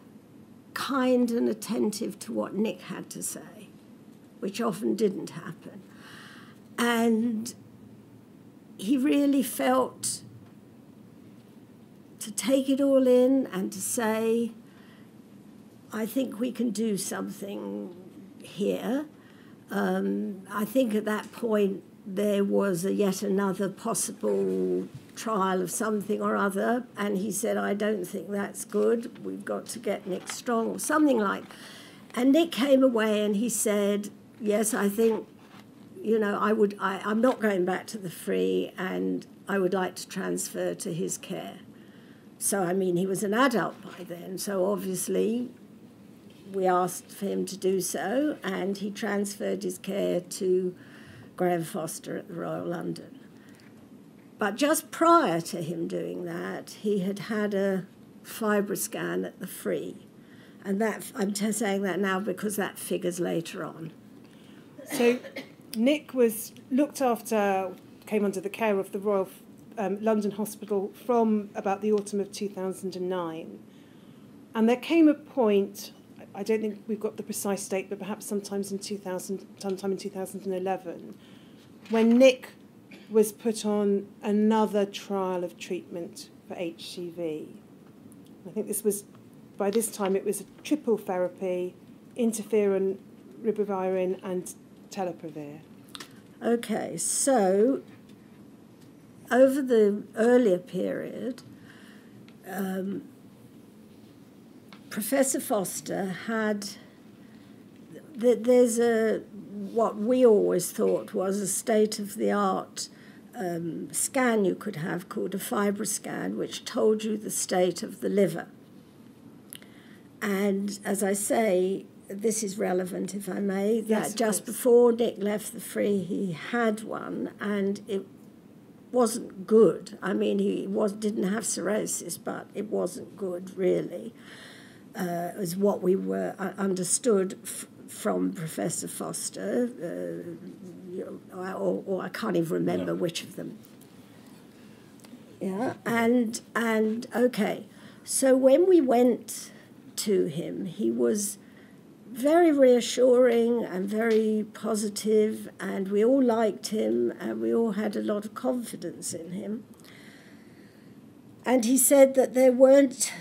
kind and attentive to what Nick had to say, which often didn't happen. And he really felt to take it all in and to say, I think we can do something here. I think at that point there was yet another possible trial of something or other, and he said, I don't think that's good. We've got to get Nick strong, or something like. And Nick came away and he said, yes, I think, you know, I'm not going back to the Free, and I would like to transfer to his care. So, I mean, he was an adult by then, so obviously we asked for him to do so, and he transferred his care to Graham Foster at the Royal London. But just prior to him doing that, he had had a fibroscan at the Free. And that, I'm saying that now because that figures later on. So Nick was looked after, came under the care of the Royal London Hospital from about the autumn of 2009. And there came a point, I don't think we've got the precise date, but perhaps sometime in 2011, when Nick was put on another trial of treatment for HCV. I think this was, by this time, it was a triple therapy, interferon, ribavirin, and tenofovir. Okay, so over the earlier period, Professor Foster had, there's what we always thought was a state-of-the-art scan you could have called a FibroScan, which told you the state of the liver. And as I say, this is relevant, if I may, Yes, that just before Nick left the free, he had one, and it wasn't good. I mean, he didn't have cirrhosis, but it wasn't good, really. Is what we were understood from Professor Foster, or I can't even remember which of them. Yeah, and okay, so when we went to him, he was very reassuring and very positive, and we all liked him, and we all had a lot of confidence in him. And he said that there weren't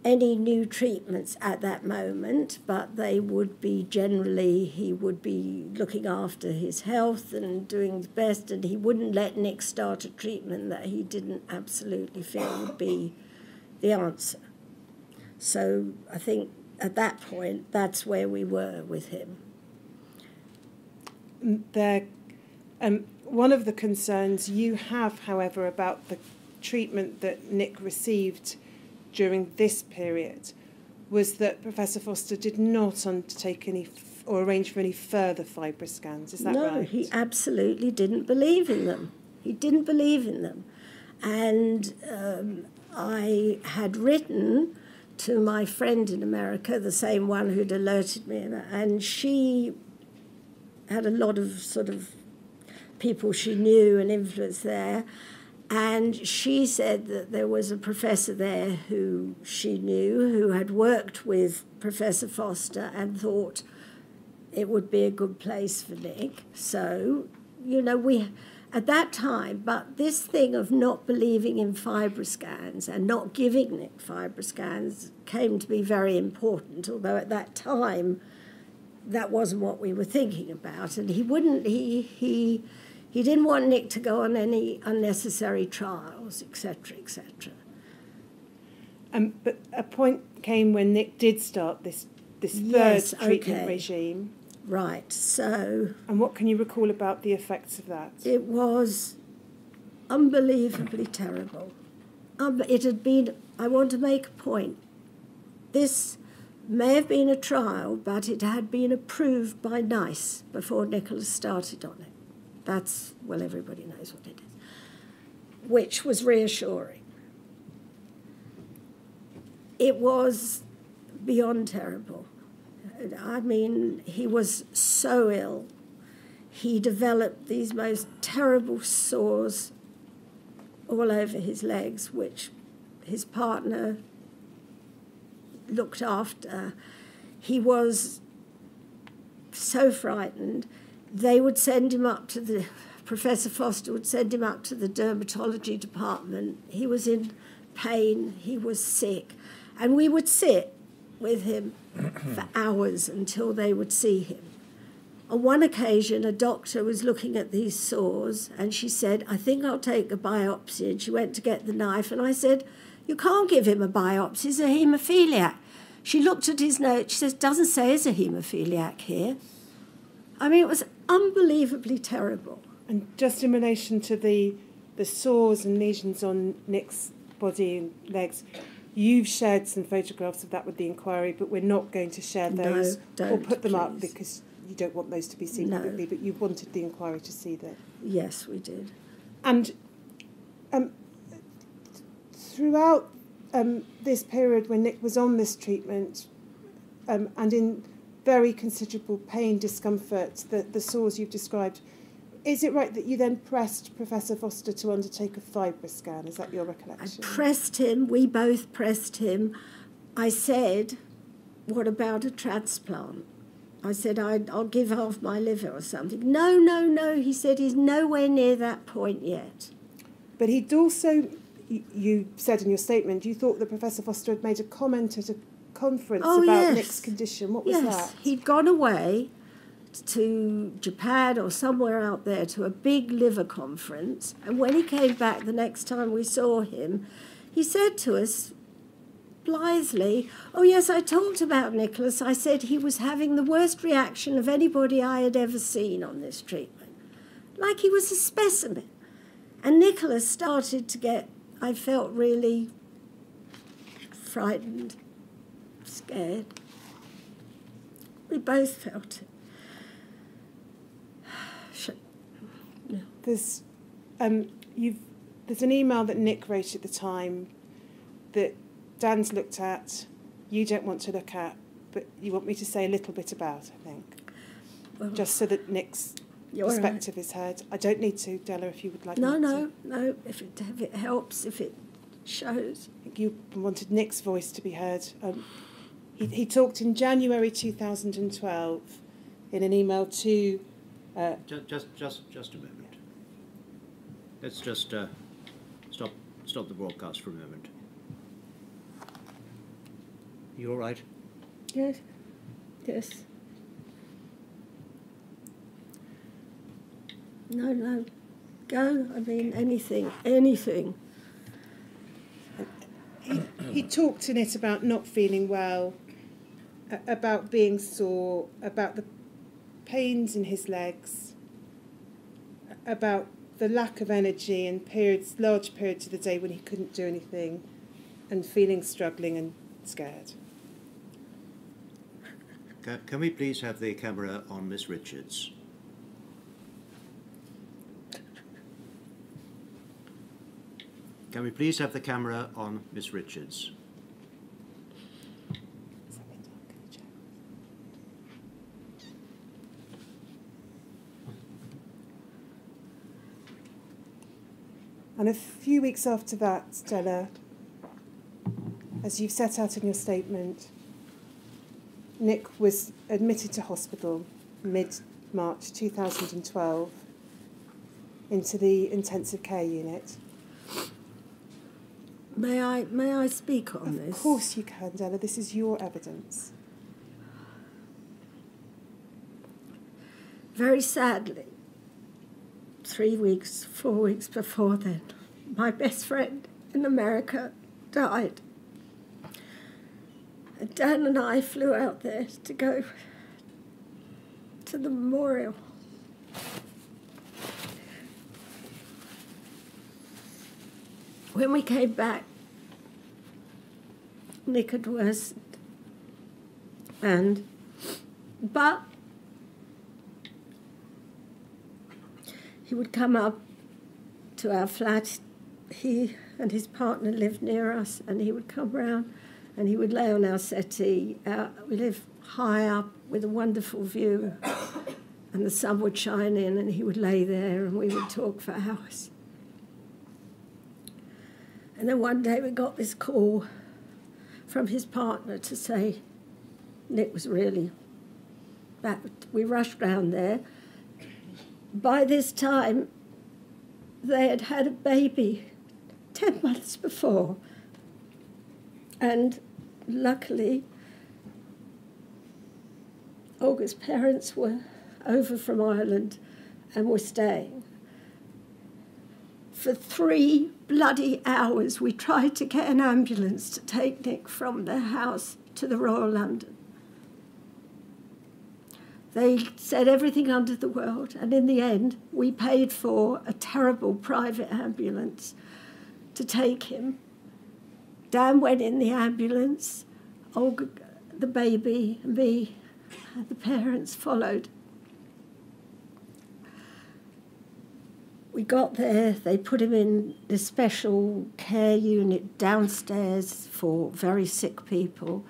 any new treatments at that moment, but they would be generally, he would be looking after his health and doing his best, and he wouldn't let Nick start a treatment that he didn't absolutely feel would be the answer. So I think at that point, that's where we were with him. One of the concerns you have, however, about the treatment that Nick received during this period was that Professor Foster did not undertake any or arrange for any further FibroScans. Is that right? No, he absolutely didn't believe in them. He didn't believe in them. And I had written to my friend in America, the same one who'd alerted me, and she had a lot of sort of people she knew and influence there. And she said that there was a professor there who she knew who had worked with Professor Foster and thought it would be a good place for Nick. So, you know, we, at that time, but this thing of not believing in FibroScans and not giving Nick FibroScans came to be very important, although at that time that wasn't what we were thinking about. And he wouldn't, he didn't want Nick to go on any unnecessary trials, etc., etc. But a point came when Nick did start this Yes, third treatment okay. regime. Right, so And what can you recall about the effects of that? it was unbelievably terrible. It had been, I want to make a point, this may have been a trial, but it had been approved by NICE before Nicholas started on it. That's, well, everybody knows what it is, which was reassuring. It was beyond terrible. I mean, he was so ill. He developed these most terrible sores all over his legs, which his partner looked after. He was so frightened. They would send him up to the, Professor Foster would send him up to the dermatology department. He was in pain, he was sick, and we would sit with him for hours until they would see him. On one occasion, a doctor was looking at these sores, and she said, I think I'll take a biopsy, and she went to get the knife, and I said, you can't give him a biopsy, he's a haemophiliac. She looked at his note, she says, doesn't say he's a haemophiliac here. I mean, it was unbelievably terrible. And just in relation to the sores and lesions on Nick's body and legs, you've shared some photographs of that with the inquiry, but we're not going to share those or put them up because you don't want those to be seen publicly, but you wanted the inquiry to see them. Yes, we did. And throughout this period when Nick was on this treatment and in very considerable pain, discomfort, the sores you've described, is it right that you then pressed Professor Foster to undertake a FibroScan? Is that your recollection? I pressed him, we both pressed him. I said, what about a transplant? I said, I'll give half my liver or something. No, he said he's nowhere near that point yet. But he'd also, you said in your statement, you thought that Professor Foster had made a comment at a conference about Nick's condition. What was that? He'd gone away to Japan or somewhere out there to a big liver conference, and when he came back the next time we saw him, he said to us, blithely, "Oh yes, I talked about Nicholas. I said he was having the worst reaction of anybody I had ever seen on this treatment." Like he was a specimen. And Nicholas started to get, I felt really frightened, scared. We both felt it. There's an email that Nick wrote at the time that Dan's looked at, you don't want to look at, but you want me to say a little bit about, I think. Well, just so that Nick's perspective is heard. I don't need to, Della, if you would like me to. No, if it helps, if it shows. I think you wanted Nick's voice to be heard. He talked in January 2012 in an email to... Just a moment. Let's just stop the broadcast for a moment. You all right? Yes. No. Go. I mean, anything. He talked in it about not feeling well, about being sore, about the pains in his legs, about the lack of energy and large periods of the day when he couldn't do anything, and feeling struggling and scared. Can we please have the camera on Miss Richards? Can we please have the camera on Miss Richards? And a few weeks after that, Della, as you've set out in your statement, Nick was admitted to hospital mid-March 2012 into the intensive care unit. May I speak on this? Of course you can, Della. This is your evidence. Very sadly, 4 weeks before then, my best friend in America died. And Dan and I flew out there to go to the memorial. When we came back, Nick had worsened. But he would come up to our flat. He and his partner lived near us, and he would come round and he would lay on our settee. We live high up with a wonderful view, and the sun would shine in, and he would lay there, and we would talk for hours. And then one day we got this call from his partner to say Nick was really bad. We rushed round there. By this time, they had had a baby 10 months before. And luckily, Olga's parents were over from Ireland and were staying. For 3 bloody hours, we tried to get an ambulance to take Nick from their house to the Royal London. They said everything under the world, and in the end, we paid for a terrible private ambulance to take him. Dan went in the ambulance, Olga, the baby, and me, and the parents followed. We got there, they put him in this special care unit downstairs for very sick people.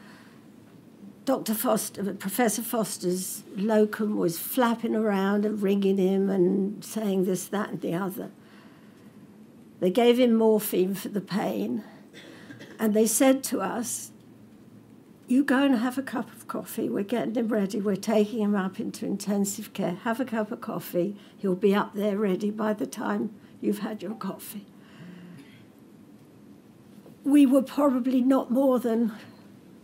Dr. Foster, Professor Foster's locum was flapping around and ringing him and saying this, that, and the other. They gave him morphine for the pain, and they said to us, "You go and have a cup of coffee. We're getting him ready. We're taking him up into intensive care. Have a cup of coffee. He'll be up there ready by the time you've had your coffee." We were probably not more than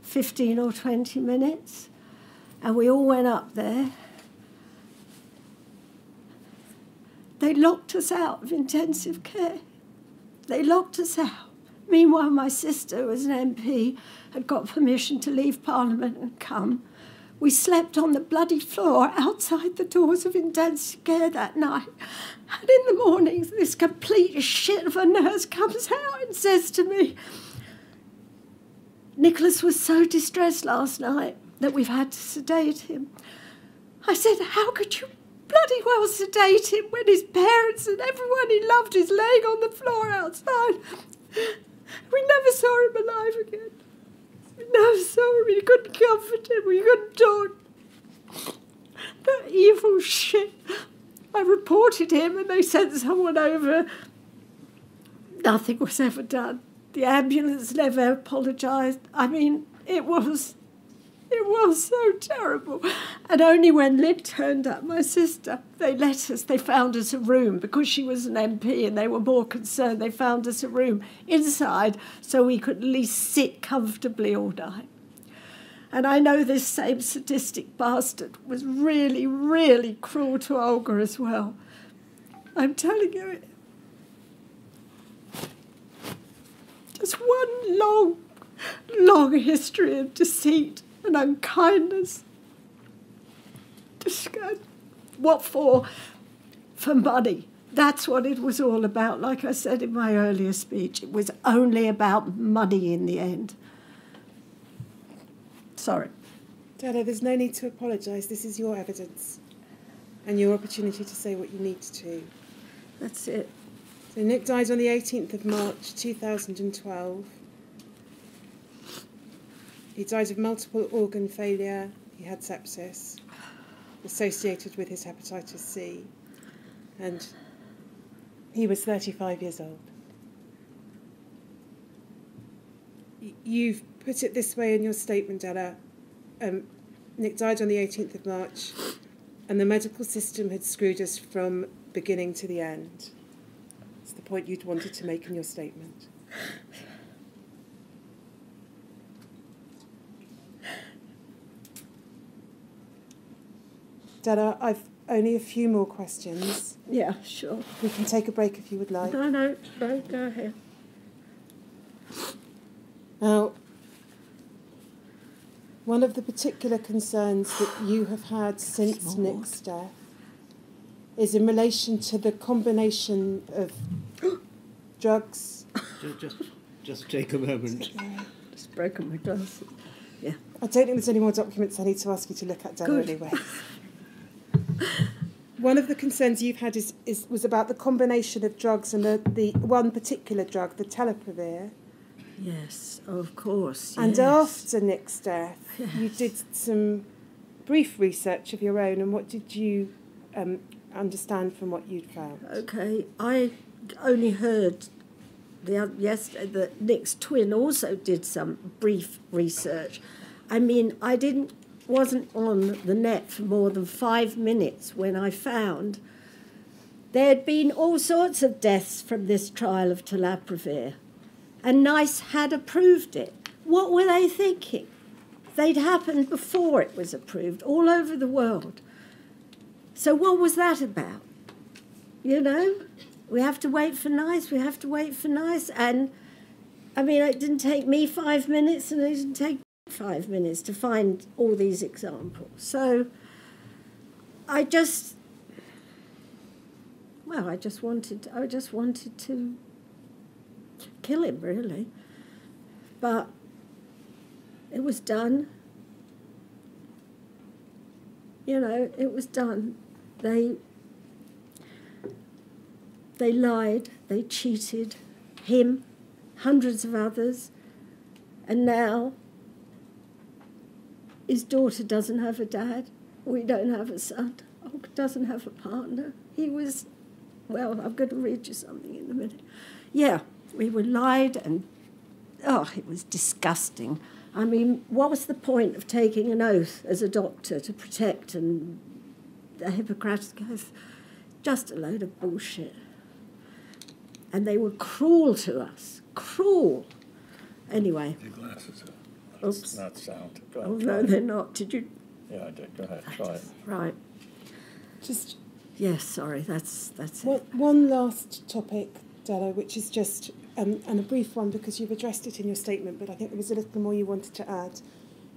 15 or 20 minutes, and we all went up there. They locked us out of intensive care. They locked us out. Meanwhile, my sister, who was an MP, had got permission to leave Parliament and come. We slept on the bloody floor outside the doors of intensive care that night. And in the mornings, this complete shit of a nurse comes out and says to me, Nicholas was so distressed last night that we've had to sedate him. I said, how could you bloody well sedate him when his parents and everyone he loved is laying on the floor outside? We never saw him alive again. We never saw him. We couldn't comfort him. We couldn't talk. That evil shit. I reported him and they sent someone over. Nothing was ever done. The ambulance never apologised. I mean, it was so terrible. And only when Lyd turned up, my sister, they found us a room because she was an MP and they were more concerned. They found us a room inside so we could at least sit comfortably all night. And I know this same sadistic bastard was really, really cruel to Olga as well. I'm telling you, just one long, long history of deceit and unkindness. What for? For money. That's what it was all about. Like I said in my earlier speech, it was only about money in the end. Sorry. Della, there's no need to apologise. This is your evidence and your opportunity to say what you need to. That's it. So Nick died on the 18th of March 2012. He died of multiple organ failure. He had sepsis associated with his hepatitis C. And he was 35 years old. You've put it this way in your statement, Della. Nick died on the 18th of March, and the medical system had screwed us from beginning to the end. It's the point you'd wanted to make in your statement. Della, I've only a few more questions. Yeah, sure. We can take a break if you would like. No, go ahead. Now, one of the particular concerns that you have had since Nick's death is in relation to the combination of drugs. Just take a moment. Just broken my glasses. Yeah. I don't think there's any more documents I need to ask you to look at, Della, anyway. One of the concerns you've had was about the combination of drugs and the one particular drug, the Teleprovir. Yes, of course. And yes. after Nick's death, Yes. you did some brief research of your own, and what did you understand from what you'd found? Okay, I only heard yesterday that Nick's twin also did some brief research. I mean, wasn't on the net for more than 5 minutes when I found there had been all sorts of deaths from this trial of Teleprovir, and NICE had approved it. What were they thinking? They'd happened before it was approved all over the world. So what was that about? You know, we have to wait for NICE, and I mean, it didn't take me 5 minutes, and it didn't take 5 minutes to find all these examples. So I just wanted to kill him, really. But it was done. You know, it was done. They lied, they cheated him, hundreds of others, and now his daughter doesn't have a dad. We don't have a son. Olga doesn't have a partner. He was, well, I'm going to read you something in a minute. Yeah, we were lied and, it was disgusting. I mean, what was the point of taking an oath as a doctor to protect and the Hippocratic oath? Just a load of bullshit. And they were cruel to us. Cruel. Anyway. Your glasses are Oops. not sound. Go Oh, ahead, no, try it. they're not. Did you? Yeah, I did. Go ahead, try it. Right. Just Yes, sorry, that's it. one last topic, Della, which is just and a brief one because you've addressed it in your statement, but I think there was a little more you wanted to add.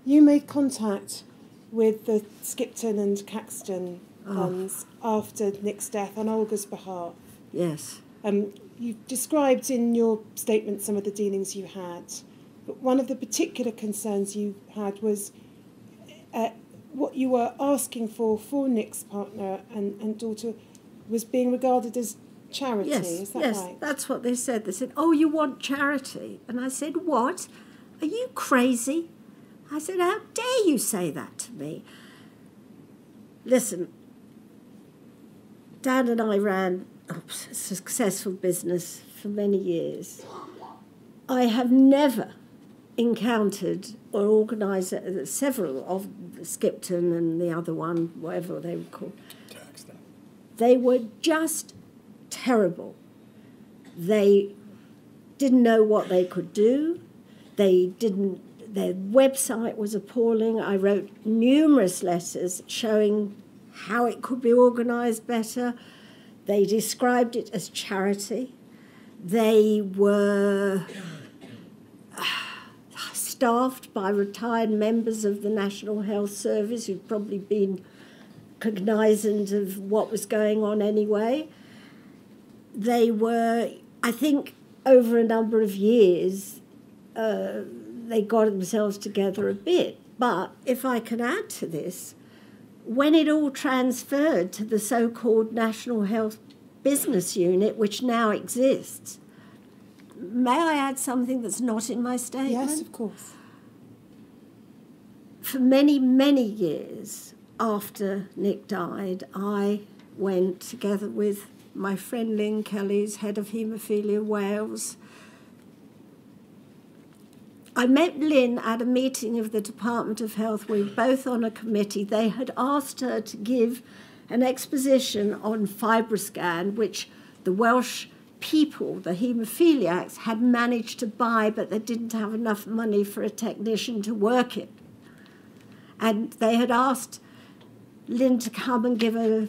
You made contact with the Skipton and Caxton funds after Nick's death on Olga's behalf. Yes. You've described in your statement some of the dealings you had, but one of the particular concerns you had was what you were asking for Nick's partner and daughter was being regarded as charity. Yes, is that yes, right? that's what they said. They said, "Oh, you want charity?" And I said, "What? Are you crazy?" I said, "How dare you say that to me?" Listen, Dan and I ran a successful business for many years. I have never encountered or organised several of Skipton and the other one, whatever they were called. They were just terrible. They didn't know what they could do. Their website was appalling. I wrote numerous letters showing how it could be organised better. They described it as charity. They were staffed by retired members of the National Health Service who'd probably been cognizant of what was going on anyway. They were, I think, over a number of years, they got themselves together a bit. But if I can add to this, when it all transferred to the so-called National Health Business Unit, which now exists, may I add something that's not in my statement? Yes, of course. For many, many years after Nick died, I went together with my friend Lynn Kelly, who's head of Haemophilia Wales. I met Lynn at a meeting of the Department of Health. We were both on a committee. They had asked her to give an exposition on FibroScan, which the Welsh people, the haemophiliacs, had managed to buy, but they didn't have enough money for a technician to work it. And they had asked Lynn to come and give a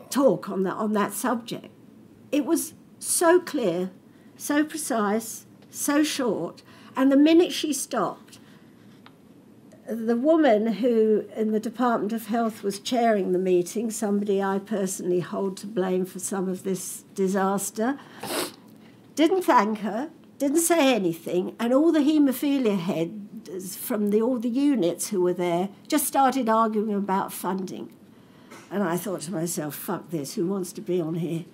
talk on that subject. It was so clear, so precise, so short, and the minute she stopped, the woman who in the Department of Health was chairing the meeting, somebody I personally hold to blame for some of this disaster, didn't thank her, didn't say anything, and all the haemophilia heads from all the units who were there just started arguing about funding. And I thought to myself, fuck this, who wants to be on here?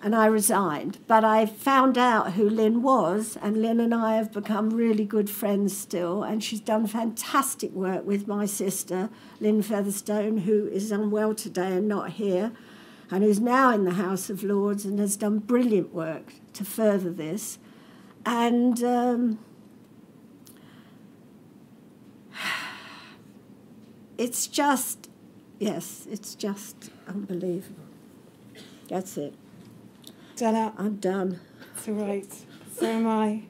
And I resigned. But I found out who Lynn was, and Lynn and I have become really good friends still, and she's done fantastic work with my sister, Lynn Featherstone, who is unwell today and not here, and who's now in the House of Lords and has done brilliant work to further this. And it's just, yes, it's just unbelievable. That's it. Della, I'm done. it's all right. So am I.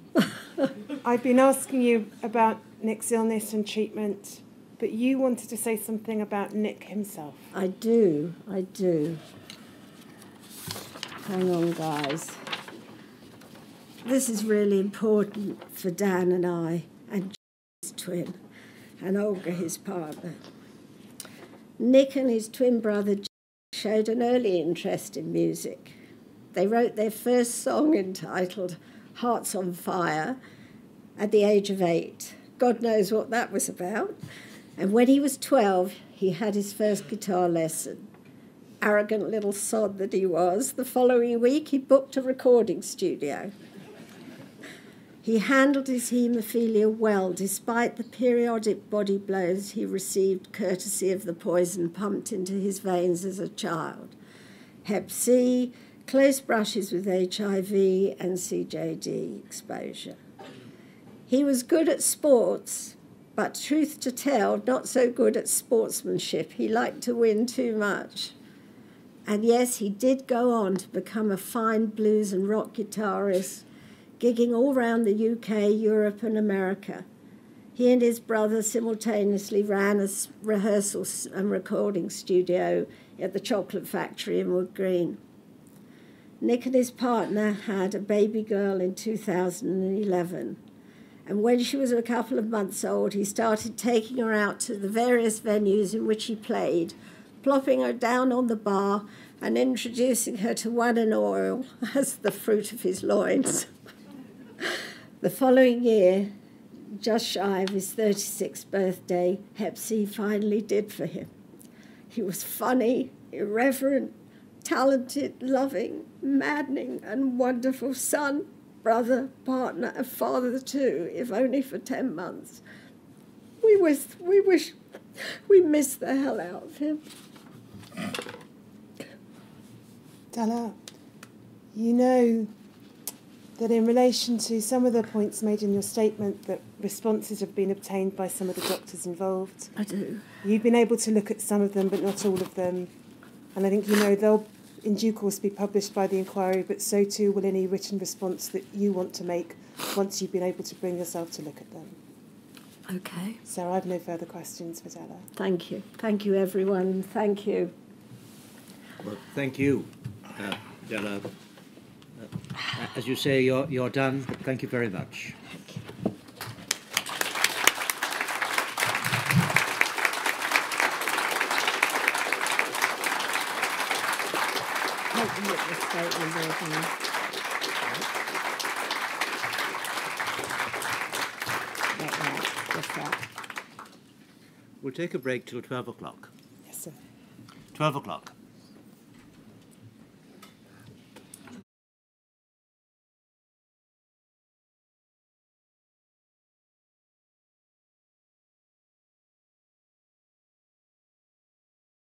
I've been asking you about Nick's illness and treatment, but you wanted to say something about Nick himself. I do. Hang on, guys. This is really important for Dan and I, and his twin, and Olga, his partner. Nick and his twin brother showed an early interest in music. They wrote their first song entitled Hearts on Fire at the age of 8. God knows what that was about. And when he was 12, he had his first guitar lesson. Arrogant little sod that he was, the following week he booked a recording studio. He handled his haemophilia well, despite the periodic body blows he received courtesy of the poison pumped into his veins as a child. Hep C, close brushes with HIV, and CJD exposure. He was good at sports, but truth to tell, not so good at sportsmanship. He liked to win too much. And yes, he did go on to become a fine blues and rock guitarist, gigging all around the UK, Europe and America. He and his brother simultaneously ran a rehearsal and recording studio at the Chocolate Factory in Wood Green. Nick and his partner had a baby girl in 2011. And when she was a couple of months old, he started taking her out to the various venues in which he played, plopping her down on the bar and introducing her to wine and oil as the fruit of his loins. The following year, just shy of his 36th birthday, Hep C finally did for him. He was funny, irreverent, talented, loving, maddening, and wonderful son, brother, partner, and father too, if only for 10 months. We miss the hell out of him. Della, you know that in relation to some of the points made in your statement that responses have been obtained by some of the doctors involved. I do. You've been able to look at some of them, but not all of them. And I think you know they'll in due course be published by the inquiry, but so too will any written response that you want to make once you've been able to bring yourself to look at them. Okay. So I've no further questions for Della. Thank you. Thank you, everyone. Thank you. Well, thank you, Della. As you say, you're done, but thank you very much. We'll take a break till 12 o'clock. Yes, sir. 12 o'clock.